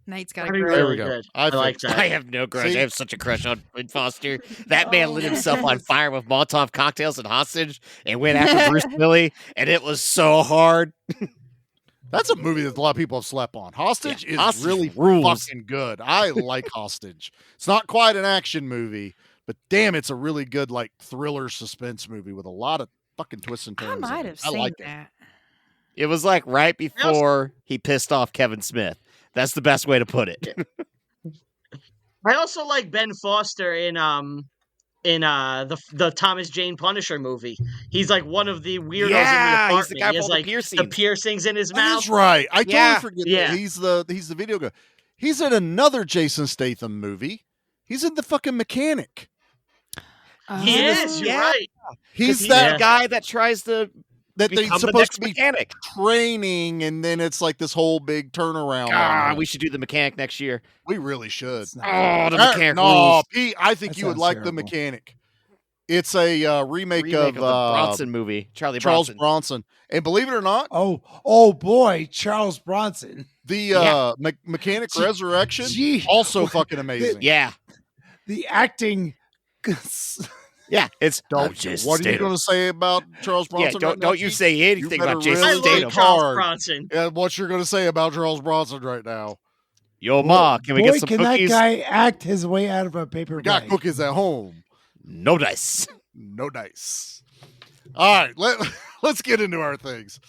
Nate's got a That'd be grudge. There we really go. good. I I like think- that. I have no grudge. See? I have such a crush on Ben Foster. That man lit himself on fire with Molotov cocktails and hostage and went after Bruce Willis, and it was so hard. That's a movie that a lot of people have slept on. Hostage is Hostage really rules. fucking good. I like Hostage. It's not quite an action movie, but damn, it's a really good like thriller suspense movie with a lot of fucking twists and I turns. in might it. have I seen like it. that. It was like right before he pissed off Kevin Smith. That's the best way to put it. I also like Ben Foster in the Thomas Jane Punisher movie. He's like one of the weirdos in the apartment. He's the guy he with has all the like piercings. the piercings in his mouth. That's right. I Yeah. totally forget that. He's the video guy. He's in another Jason Statham movie. He's in The fucking Mechanic. He is. You're right. He's He's that the guy that tries to that they're become the supposed next to be mechanic. training, and then it's like this whole big turnaround. Ah, we should do the mechanic next year. We really should. Oh, the mechanic No, rules. Pete, I think That you would sounds like The terrible. Mechanic. It's a remake Of of the Bronson movie. Charles Bronson. And believe it or not, Oh boy, Charles Bronson. the Mechanic Resurrection also fucking amazing. Yeah. The acting. Yeah, it's What are you going to say about Charles Bronson? Yeah, don't you say anything about Jason I love Statham. Charles Bronson. Yeah, what you're going to say about Charles Bronson right now? Yo, Ma, can we get Boy, some can cookies? that guy act his way out of a paper We got bag? cookies at home. No dice. No dice. All right, let's get into our things.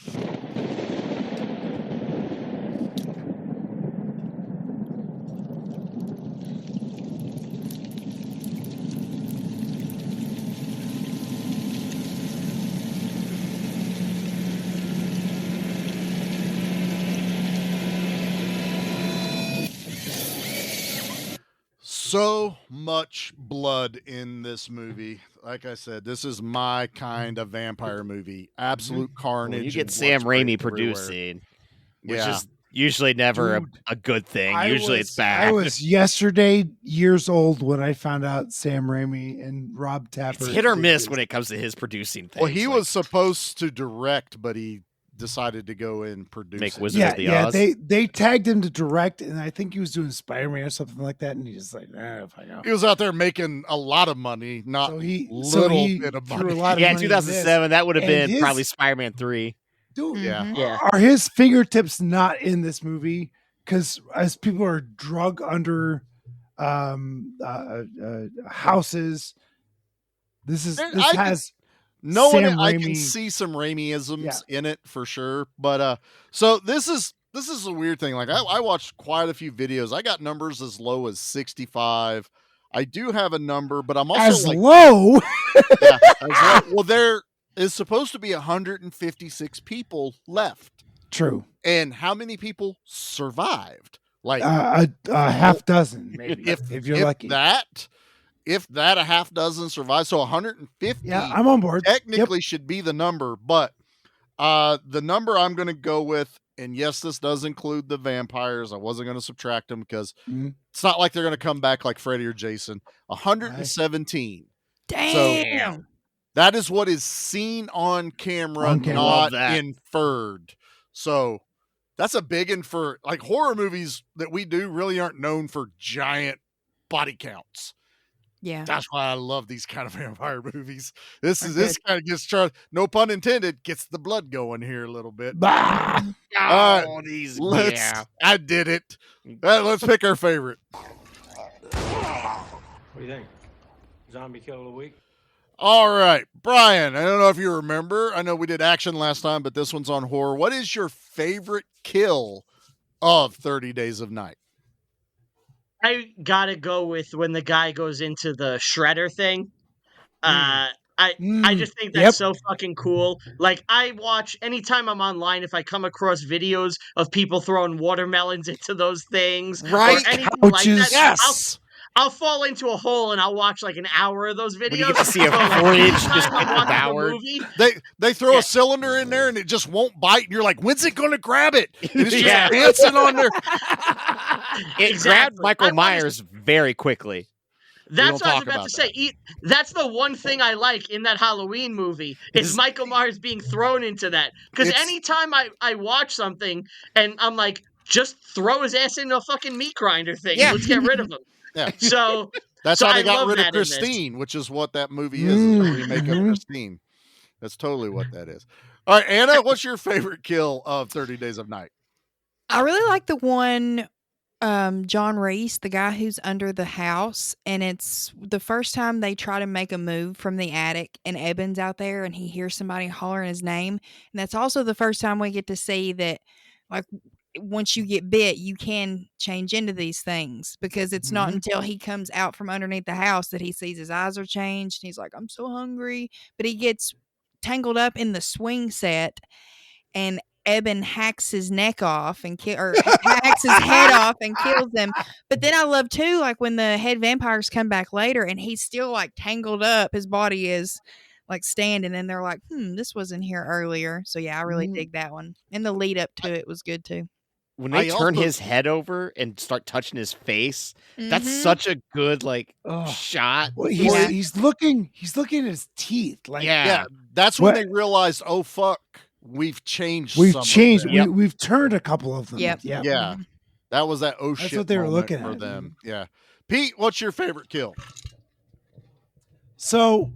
So much blood in this movie. Like I said, this is my kind of vampire movie. Absolute carnage. When you get and Sam blood Raimi sprayed everywhere. producing, which Yeah. is usually never a good thing. Usually it's bad. I was yesterday years old when I found out Sam Raimi and Rob Tapper. It's hit or miss when it comes to his producing things. Well, he was supposed to direct, but he decided to go and produce. Make it. Wizard of the Oz. They tagged him to direct, and I think he was doing Spider-Man or something like that, and he's just like, if I know. He was out there making a lot of money, not little bit of threw money. a lot of Yeah, money in 2007, this. that would have And been his- probably Spider-Man 3. Dude, Yeah. are his fingertips not in this movie? Because as people are drug under houses, this has knowing Sam it, I can Raimi- see some Raimi-isms in it for sure. But so this is a weird thing. Like I watched quite a few videos. I got numbers as low as 65. I do have a number, but I'm also as like, low. yeah, as low. Well, there is supposed to be 156 people left. True. And how many people survived? Like A half dozen, maybe, if you're lucky. If that a half dozen survive, so 150. Yeah, I'm on board. Technically should be the number, but the number I'm going to go with, and yes, this does include the vampires. I wasn't going to subtract them because it's not like they're going to come back like Freddy or Jason. 117. Damn. So that is what is seen on camera, On camera. not Love that. inferred. So that's a big infer. Like horror movies that we do really aren't known for giant body counts. Yeah. That's why I love these kind of vampire movies. This kind of gets Charles, no pun intended, gets the blood going here a little bit. Bah! All Oh, these. right, I did it. Let's pick our favorite. What do you think? Zombie kill of the week? All right, Brian, I don't know if you remember. I know we did action last time, but this one's on horror. What is your favorite kill of 30 Days of Night? I gotta go with when the guy goes into the shredder thing. I just think that's so fucking cool. Like I watch anytime I'm online, if I come across videos of people throwing watermelons into those things, Right? Or anything Couches. like that, Yes. I'll fall into a hole and I'll watch like an hour of those videos. When you get to see a So, like, 4-inch anytime just I'm get watching a devoured. movie, They throw a cylinder in there and it just won't bite, and you're like, when's it going to grab it? And it's just Yeah. dancing on there. It Exactly. grabbed I Michael wanna- Myers very quickly. That's don't what I was talk about about to say. That's the one thing I like in that Halloween movie is Michael Myers being thrown into that. Because It's- anytime I watch something and I'm like, just throw his ass into a fucking meat grinder thing. Yeah. Let's get rid of him. Yeah. So That's so how they I got love rid of that in this. Christine, which is what that movie is a remake of Christine. That's totally what that is. All right, Anna, what's your favorite kill of 30 Days of Night? I really like the one John Reese, the guy who's under the house, and it's the first time they try to make a move from the attic, and Eben's out there, and he hears somebody hollering his name, and that's also the first time we get to see that, like, once you get bit, you can change into these things because it's not until he comes out from underneath the house that he sees his eyes are changed, and he's like, "I'm so hungry," but he gets tangled up in the swing set, and Eben hacks his neck off and hacks his head off and kills him. But then I love too, like when the head vampires come back later and he's still like tangled up, his body is like standing, and they're like, this wasn't here earlier. So yeah, I really dig that one. And the lead up to it was good too. When they turn his head over and start touching his face, that's such a good shot. Well, he's looking at his teeth. Like, yeah, that's when they realized, oh fuck, we've changed. We've changed. We've turned a couple of them. Yep. Yeah, that was that. Oh That's shit! what they were moment looking for at. them. Yeah, Pete, what's your favorite kill? So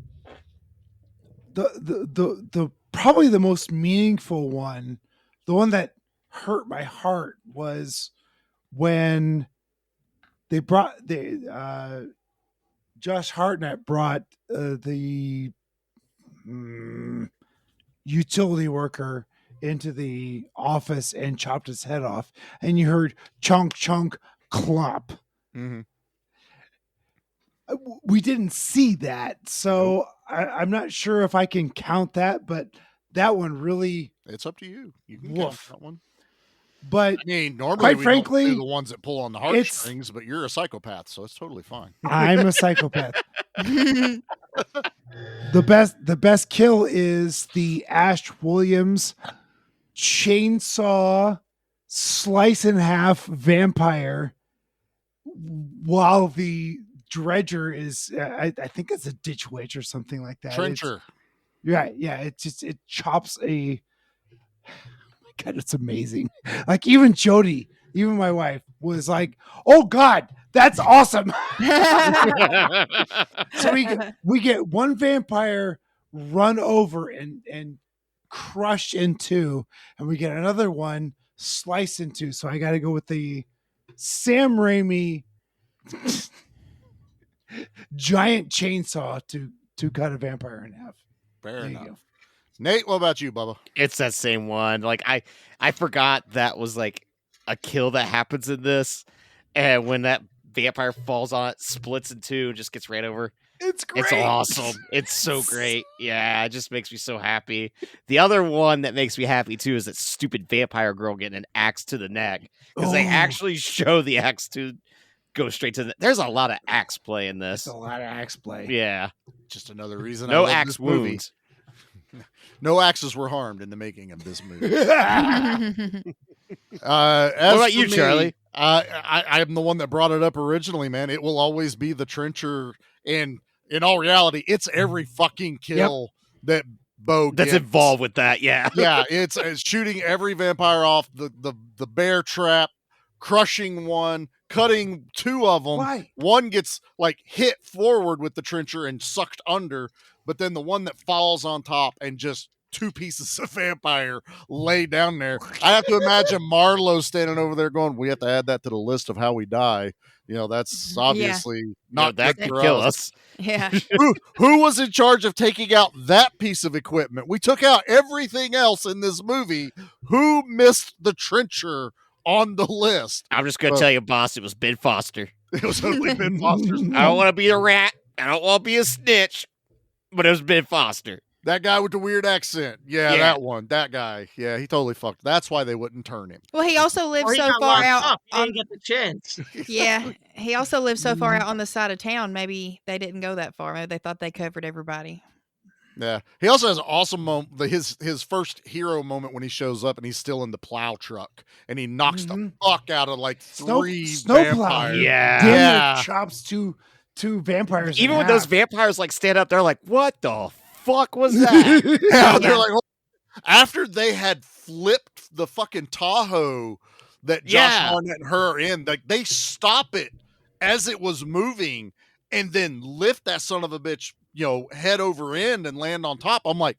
the probably the most meaningful one, the one that hurt my heart, was when they brought Josh Hartnett brought the utility worker into the office and chopped his head off, and you heard chunk chunk clop. We didn't see that, so I'm not sure if I can count that, but that one really, it's up to you. You can count that one. But I mean, normally quite we frankly, don't do the ones that pull on the heartstrings, but you're a psychopath, so it's totally fine. I'm a psychopath. The best kill is the Ash Williams chainsaw slice in half vampire while the dredger is I think it's a ditch witch or something like that. Trencher. Yeah, it chops a God, it's amazing. Like even Jody, even my wife, was like, "Oh God, that's awesome!" So we get one vampire run over and crushed in two, and we get another one sliced in two. So I got to go with the Sam Raimi giant chainsaw to cut a vampire in half. Fair enough. Nate, what about you, Bubba? It's that same one. Like I forgot that was like a kill that happens in this, and when that vampire falls on it, splits in two, and just gets ran over. It's great. It's awesome. It's so great. Yeah, it just makes me so happy. The other one that makes me happy too is that stupid vampire girl getting an axe to the neck, because they actually show the axe to go straight to the. There's a lot of axe play in this. There's a lot of axe play. Yeah, just another reason. No I love axe this movie. wounds. No axes were harmed in the making of this movie. What about you, Charlie? I'm the one that brought it up originally, man. It will always be the trencher, and in all reality, it's every fucking kill that Bo that's gets involved with that. Yeah, yeah, it's shooting every vampire off the bear trap, crushing one, cutting two of them. Why? One gets like hit forward with the trencher and sucked under, but then the one that falls on top and just two pieces of vampire lay down there. I have to imagine Marlowe standing over there going, "We have to add that to the list of how we die." You know, that's obviously not that good could for kill us. us. Yeah. Who was in charge of taking out that piece of equipment? We took out everything else in this movie. Who missed the trencher on the list? I'm just gonna tell you, boss, it was Ben Foster. It was totally Ben Foster's I don't want to be a rat. I don't want to be a snitch. But it was Ben Foster. That guy with the weird accent. Yeah, that one. That guy. Yeah, he totally fucked. That's why they wouldn't turn him. Well, he also lived Or he so got far locked out. up. He didn't get the chance. Yeah, he also lived so far out on the side of town. Maybe they didn't go that far. Maybe they thought they covered everybody. Yeah. He also has an awesome moment. His first hero moment when he shows up and he's still in the plow truck and he knocks the fuck out of like three snowplow. vampires. Yeah. Chops two vampires. Even in when those half. vampires like stand up, they're like, "What the fuck was that?" Yeah, they're like, after they had flipped the fucking Tahoe that Josh Hartnett and her are in, like they stop it as it was moving and then lift that son of a bitch, you know, head over end and land on top. I'm like,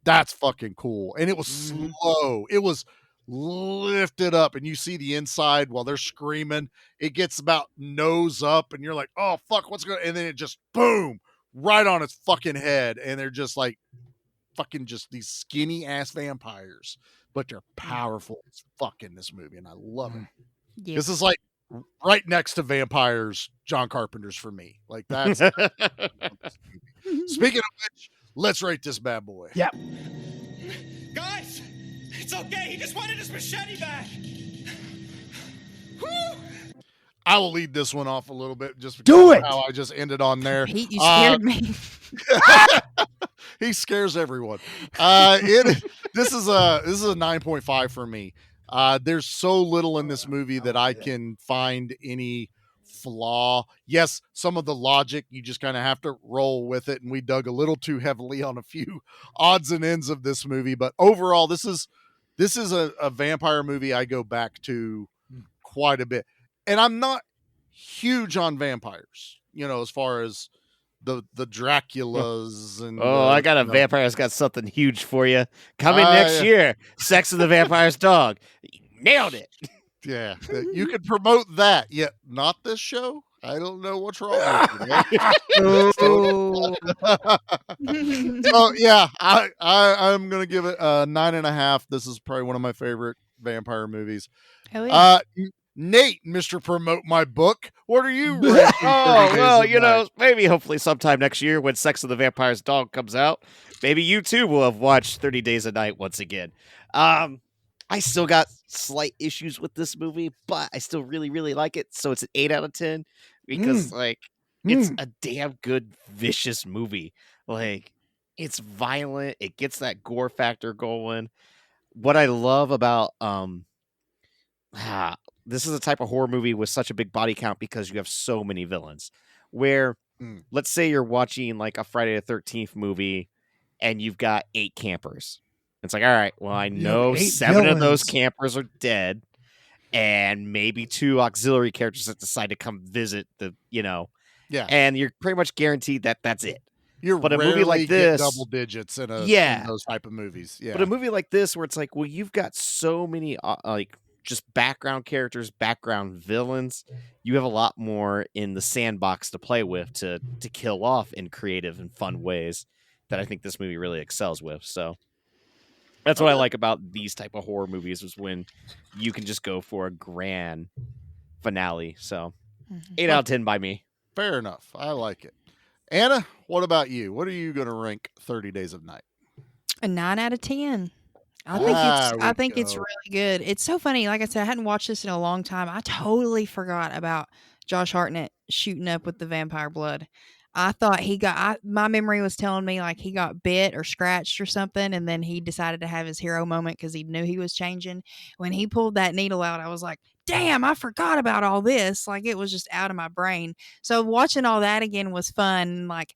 that's fucking cool. And it was slow. It was lifted up, and you see the inside while they're screaming. It gets about nose up, and you're like, oh, fuck, what's going on? And then it just, boom, right on its fucking head. And they're just like fucking just these skinny ass vampires, but they're powerful as fuck in this movie. And I love it. Yeah. This is like right next to Vampires, John Carpenter's for me. Like that's speaking of which, let's rate this bad boy. Yeah. Guys, it's okay. He just wanted his machete back. Whew. I will lead this one off a little bit just because Do of it. how I just ended on there. Pete, you scared me. He scares everyone. This is a 9.5 for me. There's so little in this movie that I can find any flaw. Yes, some of the logic you just kind of have to roll with it, and we dug a little too heavily on a few odds and ends of this movie. But overall, this is a vampire movie I go back to quite a bit, and I'm not huge on vampires. As far as the Draculas and I got a vampire that's got something huge for you coming next year. Sex of the Vampire's Dog. Nailed it. Yeah, you could promote that, yet not this show. I don't know what's wrong with you. So yeah, I'm gonna give it a 9.5. This is probably one of my favorite vampire movies. Hell yeah. Nate, Mr. Promote My Book. What are you? Maybe hopefully sometime next year when Sex of the Vampire's Dog comes out, maybe you too will have watched 30 Days a Night once again. I still got slight issues with this movie, but I still really, really like it. So it's an 8 out of 10 because it's a damn good, vicious movie. Like, it's violent. It gets that gore factor going. What I love about this is a type of horror movie with such a big body count because you have so many villains. Where, let's say you're watching like a Friday the 13th movie and you've got 8 campers. It's like, all right, well, I know 7 of those campers are dead, and maybe 2 auxiliary characters that decide to come visit and you're pretty much guaranteed that that's it. But a movie like this, double digits in those type of movies. Yeah, but a movie like this where it's like, well, you've got so many just background characters, background villains. You have a lot more in the sandbox to play with to kill off in creative and fun ways that I think this movie really excels with. So that's what I like about these type of horror movies, is when you can just go for a grand finale. So 8 out of 10 by me. Fair enough. I like it. Anna, what about you? What are you going to rank 30 Days of Night? A 9 out of 10. I think it's really good. It's so funny. Like I said, I hadn't watched this in a long time. I totally forgot about Josh Hartnett shooting up with the vampire blood. I thought my memory was telling me like he got bit or scratched or something, and then he decided to have his hero moment because he knew he was changing. When he pulled that needle out, I was like, damn, I forgot about all this. Like, it was just out of my brain. So watching all that again was fun, like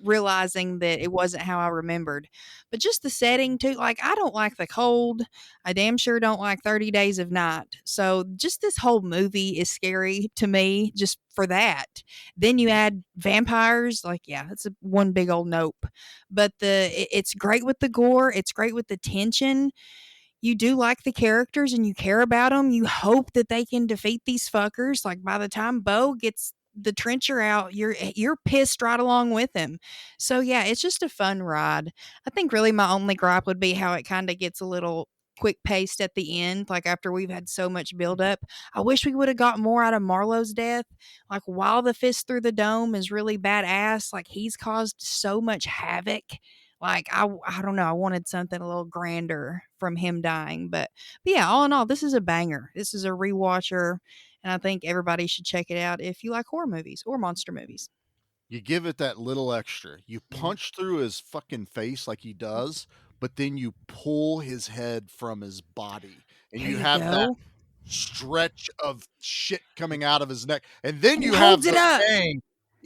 realizing that it wasn't how I remembered. But just the setting too, like, I don't like the cold. I damn sure don't like 30 Days of Night. So just this whole movie is scary to me just for that. Then you add vampires, like, yeah, it's one big old nope. But it's great with the gore. It's great with the tension. You do like the characters and you care about them. You hope that they can defeat these fuckers. Like, by the time Bo gets the trencher out, you're pissed right along with him. So yeah, it's just a fun ride. I think really my only gripe would be how it kind of gets a little quick paced at the end, like after we've had so much build up. I wish we would have got more out of Marlowe's death. Like, while the fist through the dome is really badass, like, he's caused so much havoc. Like, I don't know, I wanted something a little grander from him dying. But yeah, all in all, this is a banger. This is a rewatcher. And I think everybody should check it out if you like horror movies or monster movies. You give it that little extra. You punch through his fucking face like he does, but then you pull his head from his body. And you have that stretch of shit coming out of his neck. And then you have the gang.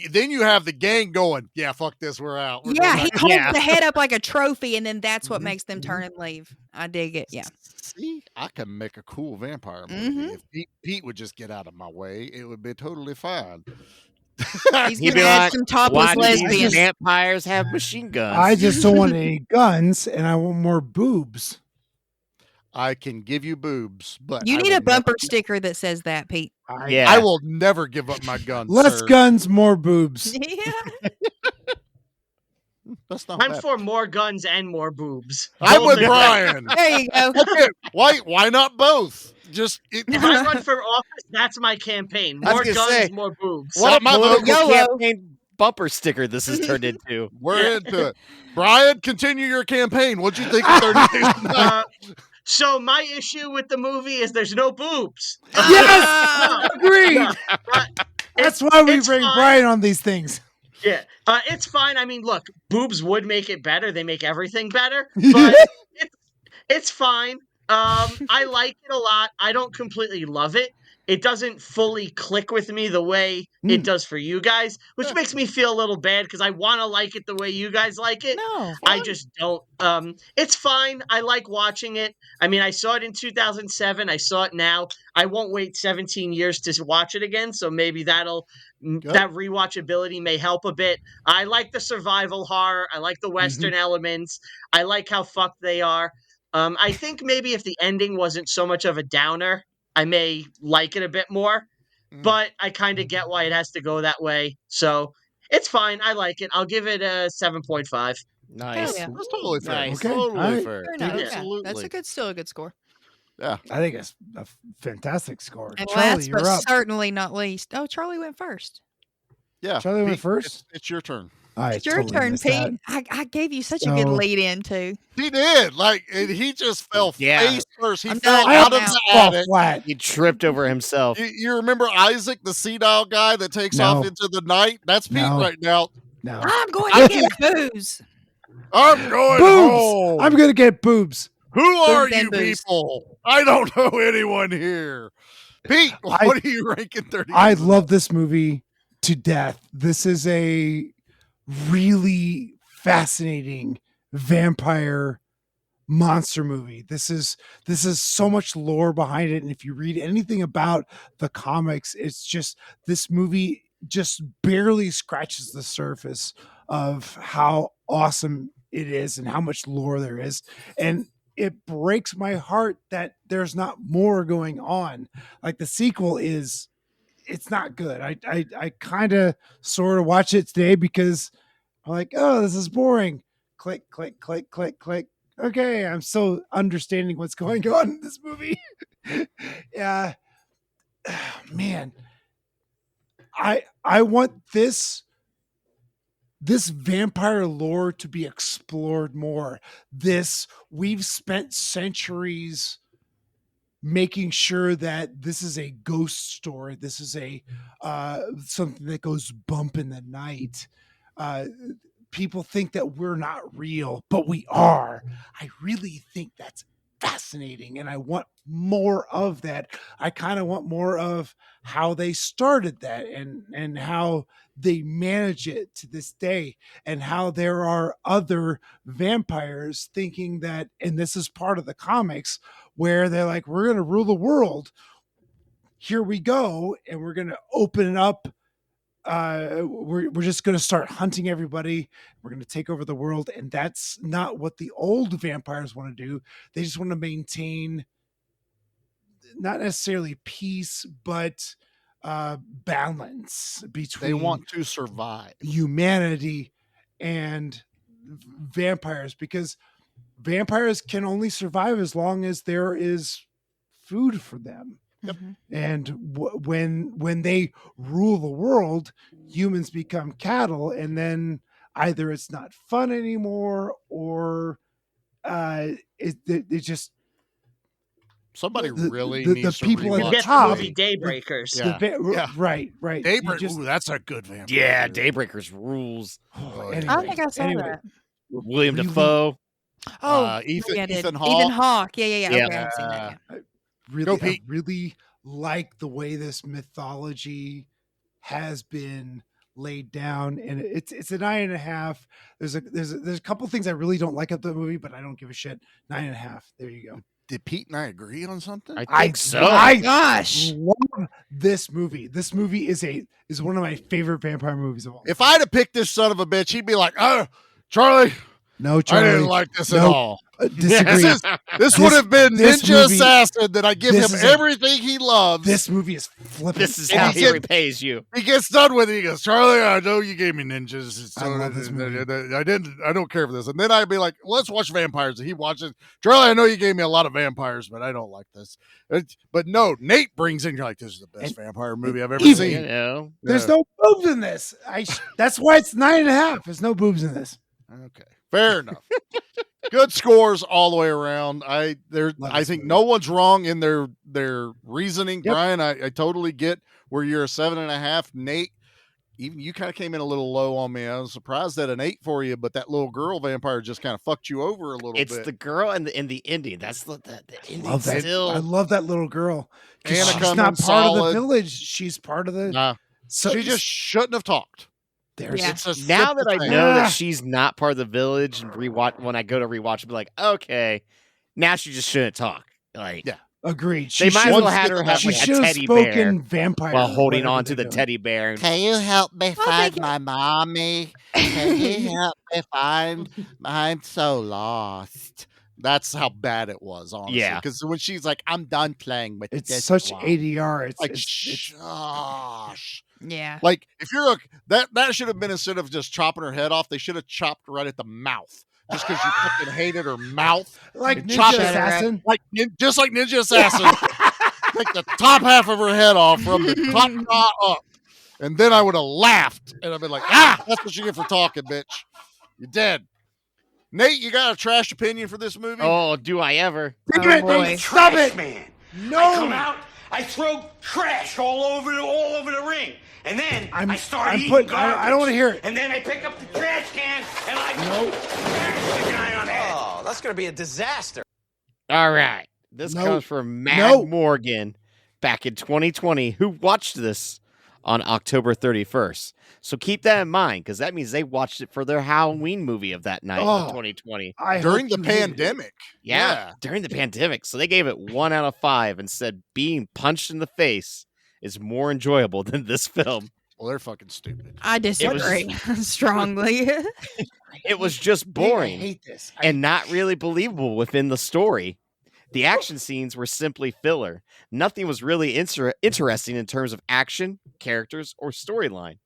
Then you have the gang going, yeah, fuck this, we're out. He holds the head up like a trophy, and then that's what makes them turn and leave. I dig it. Yeah. See, I can make a cool vampire movie. If Pete would just get out of my way, it would be totally fine. He's gonna add some topless lesbians. Vampires have machine guns. I just don't want any guns, and I want more boobs. I can give you boobs, but You I need will a bumper never, sticker that says that, Pete. I will never give up my gun, Less sir. guns, more boobs. Yeah. That's not I'm bad. for more guns and more boobs. I'm Both with are great. Brian. There you go. Okay, why not both? Just If I run for office, that's my campaign. I was More gonna guns, say, more boobs. What a my vote. political campaign bumper sticker this has turned into. We're into it. Brian, continue your campaign. What'd you think of 30 Days of Night? So my issue with the movie is there's no boobs. Yes, agreed. That's why we bring Brian on these things. Yeah, it's fine. I mean, look, boobs would make it better. They make everything better, but it's fine. I like it a lot. I don't completely love it. It doesn't fully click with me the way it does for you guys, which makes me feel a little bad because I want to like it the way you guys like it. No, I just don't. It's fine. I like watching it. I mean, I saw it in 2007. I saw it now. I won't wait 17 years to watch it again, so maybe that rewatchability may help a bit. I like the survival horror. I like the Western elements. I like how fucked they are. I think maybe if the ending wasn't so much of a downer, I may like it a bit more, but I kind of get why it has to go that way. So it's fine. I like it. I'll give it a 7.5. Nice. yeah. That's totally fair. Nice. Okay, Totally all right. fair. Fair enough. Yeah, Absolutely. that's still a good score. Yeah. I think it's a fantastic score. And Charlie, last you're but up. certainly not least. Oh, Charlie went first. Yeah. Charlie went Pete, first? It's your turn. It's your turn, Pete. I gave you such a good So- lead in too. He did. And he just fell face first. He I'm fell done. out I'm of the out. attic. Flat. He tripped over himself. You remember Isaac, the senile guy that takes No. off into the night? That's Pete No. right now. No. I'm going to get booze. I'm going Boobs. home. I'm gonna get boobs. Who are and you booze. people? I don't know anyone here. Pete, what are you ranking 30? I love this movie to death. This is a really fascinating vampire monster movie. This is so much lore behind it, and if you read anything about the comics, it's just this movie just barely scratches the surface of how awesome it is and how much lore there is. And it breaks my heart that there's not more going on. Like the sequel is, it's not good. I kind of sort of watch it today because I'm like, oh, this is boring. Click, click, click, click, click. Okay, I'm so understanding what's going on in this movie. Yeah, man, I want this vampire lore to be explored more. We've spent centuries making sure that this is a ghost story. This is a something that goes bump in the night. People think that we're not real, but we are. I really think that's fascinating, and I want more of that. I kind of want more of how they started that and how they manage it to this day, and how there are other vampires thinking that, and this is part of the comics, where they're like, we're going to rule the world. Here we go, and we're going to open it up. We're just going to start hunting everybody. We're going to take over the world, and that's not what the old vampires want to do. They just want to maintain not necessarily peace, but balance between. They want to survive humanity and vampires, because vampires can only survive as long as there is food for them. Yep. And when they rule the world, humans become cattle, and then either it's not fun anymore, or it just somebody really the needs people to at the Get top. the movie Daybreakers. Right. Daybreak. You just- Ooh, that's a good vampire. Yeah, Daybreakers rules. I don't think I saw that. William Dafoe. Oh, Ethan, yeah, I did. Ethan Hawke. Ethan Hawke. Yeah. Yeah. Okay, I've seen that. Yeah. I really like the way this mythology has been laid down, and it's a 9.5. There's a couple things I really don't like about the movie, but I don't give a shit. 9.5. There you go. Did Pete and I agree on something? I think so. Gosh, love this movie. This movie is one of my favorite vampire movies of all. If I'd have picked this son of a bitch, he'd be like, "Oh, Charlie, No, I Charlie. didn't like this at Nope. all. Disagree. This would have been this Ninja movie- Assassin that I give him this is everything he loves. This movie is flipping. This is And how he he get- repays you. He gets done with it. He goes, Charlie, I know you gave me ninjas. So I love this movie. I don't care for this. And then I'd be like, let's watch vampires. And he watches. Charlie, I know you gave me a lot of vampires, but I don't like this. But no, Nate brings in. You're like, this is the best vampire movie I've ever even- seen. You know? There's no boobs in this. That's why it's 9.5. There's no boobs in this. Okay, fair enough. Good scores all the way around. I think no one's wrong in their reasoning. Yep. Brian, I totally get where you're a 7.5. Nate, even you kind of came in a little low on me. I was surprised at an 8 for you, but that little girl vampire just kind of fucked you over a little bit. It's the girl and the Indian. That's the Indian Love that. still. I love that little girl. 'Cause Anna she's coming not part of the solid. village. She's part of the. Nah, So she just shouldn't have talked. there's Yeah. It's a Now that I simple thing. know Ah. that she's not part of the village and rewatch when I go to rewatch, I'll be like, okay, now she just shouldn't talk. Like, Yeah. agreed. they might as well have her have She like a should have teddy bear spoken vampire while holding whatever on to they're the doing. teddy bear. And, Can you help me Well, find they my mommy? Can you help me find? I'm so lost. That's how bad it was, honestly. Yeah. Because when she's like, I'm done playing with It's this such one. ADR. It's, Like, it's shush. Yeah. Like, if you're that should have been, instead of just chopping her head off, they should have chopped right at the mouth. Just because you fucking hated her mouth. like And Ninja chop it Assassin. Just like Ninja Assassin. Take the top half of her head off from the top jaw up. And then I would have laughed. And I'd been like, that's what you get for talking, bitch. You're dead. Nate, you got a trash opinion for this movie? oh, do I ever? Damn it, boy. Nate, stop it! Man. No. I come out, I throw trash all over the ring. And then I start eating garbage. I don't want to hear it. And then I pick up the trash can and I bash the guy on the head. Oh, that's going to be a disaster. All right. This No. comes from Mad No. Morgan back in 2020, who watched this on October 31st. So keep that in mind, because that means they watched it for their Halloween movie of that night Oh. in 2020. I During hope the you hated it. pandemic. Yeah, during the pandemic. So they gave it 1 out of 5 and said being punched in the face is more enjoyable than this film. Well, they're fucking stupid. I disagree strongly. It was just I boring hate this. and not really believable within the story. The action scenes were simply filler. Nothing was really interesting in terms of action, characters, or storyline.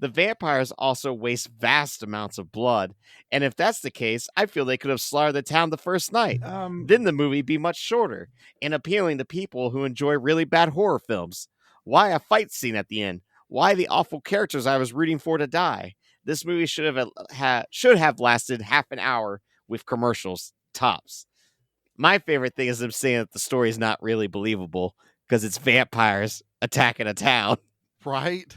The vampires also waste vast amounts of blood, and if that's the case, I feel they could have slaughtered the town the first night. Then the movie be much shorter and appealing to people who enjoy really bad horror films. Why a fight scene at the end? Why the awful characters I was rooting for to die? This movie should have lasted half an hour with commercials tops. My favorite thing is them saying that the story is not really believable because it's vampires attacking a town. Right?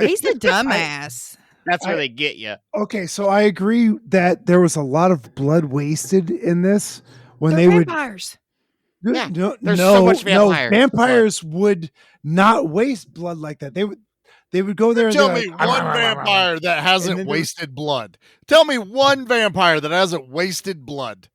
He's a dumbass. That's where they get you. Okay, so I agree that there was a lot of blood wasted in this when They're they would. vampires. Yeah, no, there's no, so much no, vampire vampires would not waste blood like that. They would go there. And Tell they're me like, one vampire that And hasn't then wasted blood. Tell me one vampire that hasn't wasted blood.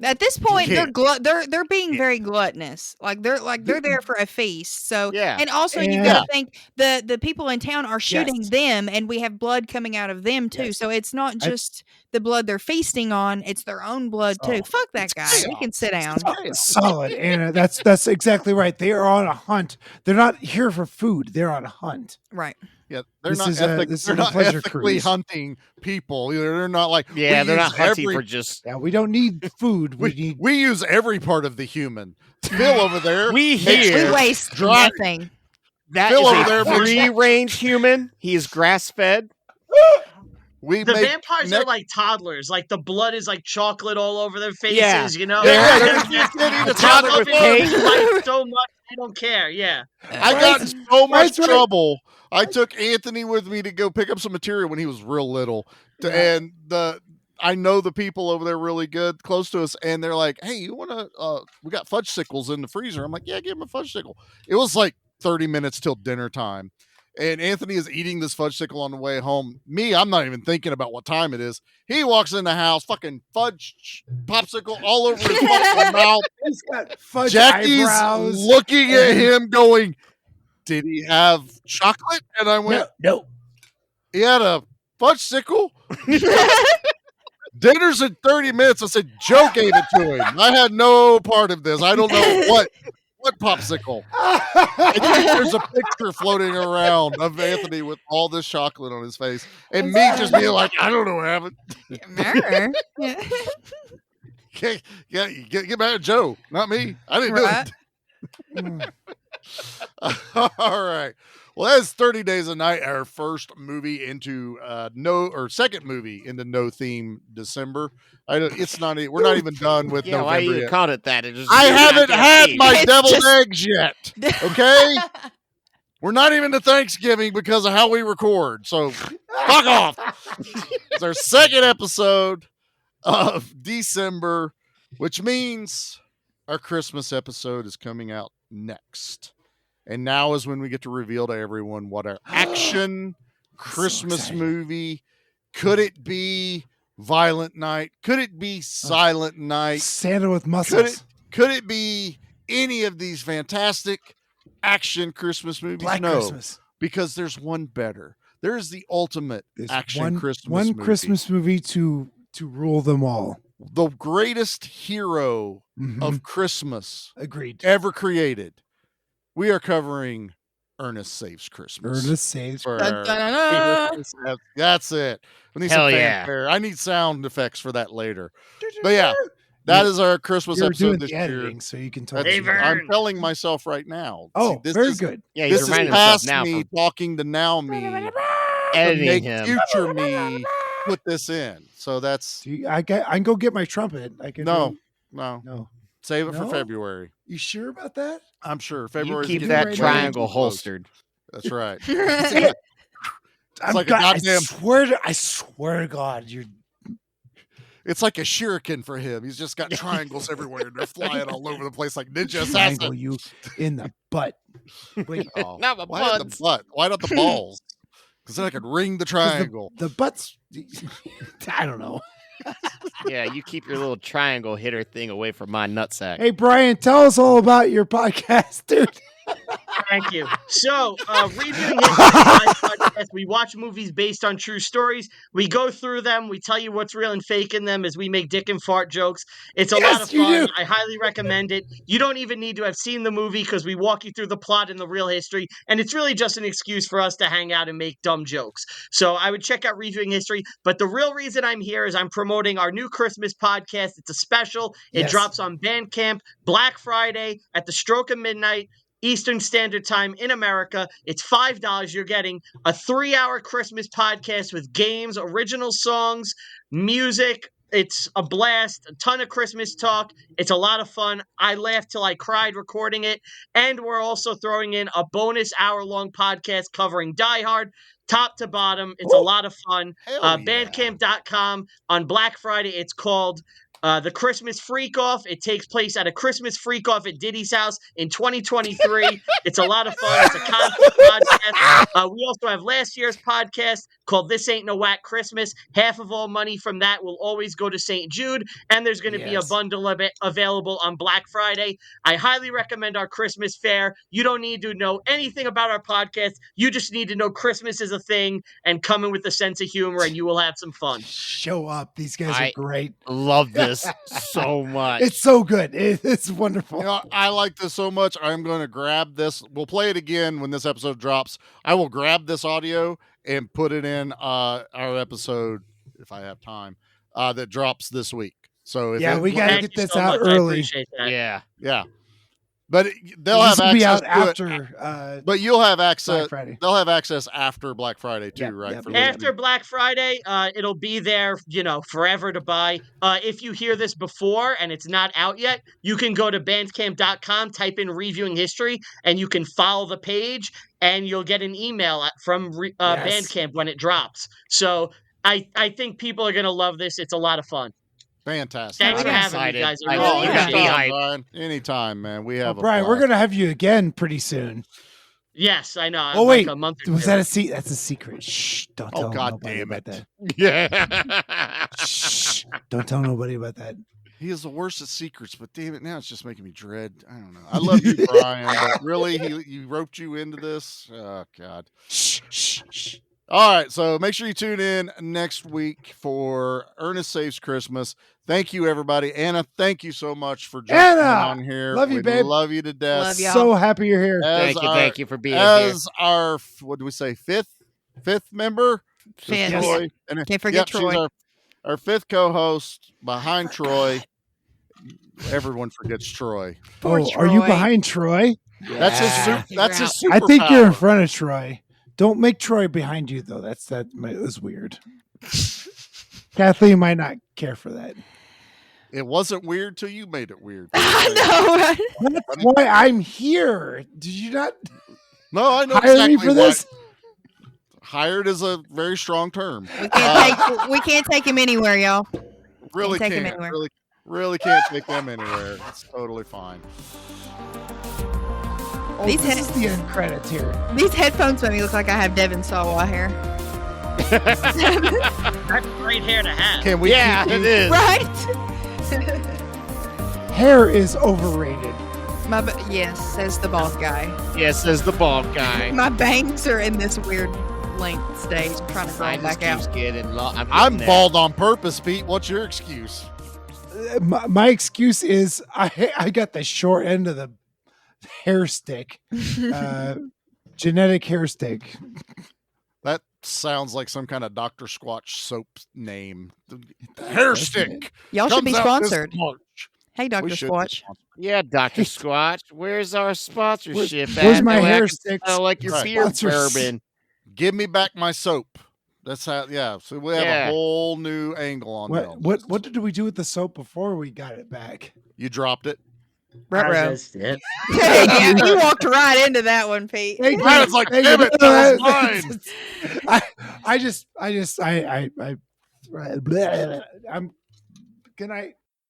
At this point, Yeah. they're being very gluttonous. Like they're there for a feast. So Yeah. and also you Yeah. gotta think the people in town are shooting them, and we have blood coming out of them too. Yes. So it's not just the blood they're feasting on; it's their own blood too. Fuck that guy. He can sit down. Solid, Anna. That's exactly right. They are on a hunt. They're not here for food. They're on a hunt. Right. Yeah, they're This not, is a- this is they're a not pleasure ethically cruise. hunting people. They're not like, Yeah, we they're use not hunting every- for just. Yeah, we don't need food. We need. We use every part of the human. Phil over there. We makes here- We waste dry- nothing. That Phil is over there a makes- free-range human. He is grass-fed. We The make vampires are like toddlers. Like the blood is like chocolate all over their faces. Yeah. You know, Yeah, They're they're just just eating the a toddler with chocolate cake. like so much they don't care. Yeah. I got in so much Right, right. trouble. I took Anthony with me to go pick up some material when he was real little, and I know the people over there really good, close to us, and they're like, "Hey, you want to? We got fudge sickles in the freezer." I'm like, "Yeah, give him a fudge sickle." It was like 30 minutes till dinner time, and Anthony is eating this fudge sickle on the way home. Me, I'm not even thinking about what time it is. He walks in the house, fucking fudge popsicle all over his fucking mouth. He's got fudge Jackie's eyebrows. looking at him, going, "Did he have chocolate?" And I went, No. "He had a fudge sickle." Dinner's in 30 minutes. I said, Joe gave it to him. I had no part of this. I don't know what popsicle. I think there's a picture floating around of Anthony with all this chocolate on his face, and me just being like, I don't know what happened. Get mad at Joe, not me. I didn't do it. All right. Well, that's 30 Days a Night, our first movie into second movie into No Theme December. It's not. We're not even done with Yeah, November why you yet. called it that? I haven't had my deviled eggs yet. Okay, we're not even to Thanksgiving because of how we record. So fuck off. It's our second episode of December, which means our Christmas episode is coming out next. And now is when we get to reveal to everyone what our action Christmas movie could it be. Violent Night? Could it be Silent Night? Santa with muscles? Could it be any of these fantastic action Christmas movies? Black No, Christmas. because there's one better. There is the ultimate action Christmas one movie. Christmas movie to rule them all. The greatest hero of Christmas agreed ever created. We are covering Ernest Saves Christmas. Ernest Saves Christmas. Christmas. That's it. We need Hell some yeah. fanfare. I need sound effects for that later. But yeah, that is our Christmas You're episode doing this the year. editing, so you can talk. I'm telling myself right now. Oh, See, this very is, good. Yeah, he's this is reminding himself past now me from talking to now me to editing make him. future me put this in. So that's I can go get my trumpet. I can no. Save it for No? February. You sure about that? I'm sure You February. keep that triangle holstered. That's right. I'm like a God, goddamn- I swear to God, you're. It's like a shuriken for him. He's just got triangles everywhere, and they're flying all over the place like ninja Triangle assassin. you in the butt. Wait, Oh, Not my why not the butt? Why not the balls? Because then I could ring the 'cause triangle. The butt's. I don't know. Yeah, you keep your little triangle hitter thing away from my nutsack. Hey, Brian, tell us all about your podcast, dude. Thank you. So, Reviewing History is my podcast. We watch movies based on true stories. We go through them. We tell you what's real and fake in them as we make dick and fart jokes. It's a lot of you fun. do. I highly recommend it. You don't even need to have seen the movie because we walk you through the plot and the real history. And it's really just an excuse for us to hang out and make dumb jokes. So I would check out Reviewing History. But the real reason I'm here is I'm promoting our new Christmas podcast. It's a special. It Yes. drops on Bandcamp Black Friday at the stroke of midnight. Eastern Standard Time in America. It's $5. You're getting a 3-hour Christmas podcast with games, original songs, music. It's a blast, a ton of Christmas talk. It's a lot of fun. I laughed till I cried recording it. And we're also throwing in a bonus hour-long podcast covering Die Hard, top to bottom. It's a lot of fun. Bandcamp.com. On Black Friday, it's called The Christmas Freak Off. It takes place at a Christmas Freak Off at Diddy's house in 2023. It's a lot of fun. It's a concept podcast. We also have last year's podcast called This Ain't No Whack Christmas. Half of all money from that will always go to St. Jude, and there's going to be a bundle of it available on Black Friday. I highly recommend our Christmas fair. You don't need to know anything about our podcast. You just need to know Christmas is a thing and come in with a sense of humor, and you will have some fun. Show up. These guys are great. Love this so much. It's so good. It's wonderful. You know, I like this so much. I'm going to grab this. We'll play it again when this episode drops. I will grab this audio and put it in our episode if I have time that drops this week. So if we got to get this out early. Yeah. But they'll This have will be access out to it. after. But you'll have access. Black Friday. They'll have access after Black Friday too, right? For After Black Friday, it'll be there, forever to buy. If you hear this before and it's not out yet, you can go to bandcamp.com, type in Reviewing History, and you can follow the page, and you'll get an email from Bandcamp when it drops. So I think people are going to love this. It's a lot of fun. Fantastic. Thanks for having me, guys. I really appreciate it. Brian. Anytime, man. We have Brian, we're gonna have you again pretty soon. Yes, I know. Oh wait, like a month or was two. that a That's a secret. Shh! Don't tell nobody about that. Yeah. Shh! Don't tell nobody about that. He is the worst at secrets, but damn it, now it's just making me dread. I don't know. I love you, Brian, but really, he roped you into this. Oh God. Shh! All right, so make sure you tune in next week for Ernest Saves Christmas. Thank you, everybody. Anna, thank you so much for jumping in Anna, on here. love you, We babe. love you to death. Love y'all. So happy you're here. Thank you for being here. As our, what do we say, fifth member? Fifth. Just Yeah. Troy. And Can't forget Troy. She's our fifth co-host behind Troy. Everyone forgets Troy. Poor Are you Troy. behind Troy? That's his super. I think you're in front of Troy. Don't make Troy behind you, though. That was weird. Kathleen might not care for that. It wasn't weird till you made it weird. I know. That's why I'm here. Did you not? No, I know hire exactly me for this. Hired is a very strong term. We can't take him anywhere, y'all. Really Can't take him can't. anywhere. Really can't take them anywhere. It's totally fine. Oh, this is the end credits here. These headphones make me look like I have Devin Sawa hair. That's great hair to have. Can we? Yeah, it is. Right? Hair is overrated. Yes, says the bald guy. Yes, says the bald guy. My bangs are in this weird length stage. I'm trying to grow them back out. I'm bald on purpose, Pete. What's your excuse? My excuse is I got the short end of the hair stick. Genetic hair stick. That sounds like some kind of Dr. Squatch soap name. Hair stick. Y'all should be Comes out this sponsored. March. Hey, Dr. We should be Squatch. sponsored. Yeah, Dr. Squatch. Where's our sponsorship? Where's at? my That way I hair can sticks? smell like your Right. beer Sponsors. bourbon. Give me back my soap. That's how. Yeah. So we have a whole new angle on that. What did we do with the soap before we got it back? You dropped it. Ruh-roh. That's it. Yeah, you walked right into that one, Pete. Thank you. I was like, Thank damn you. it, that was mine. I'm good night.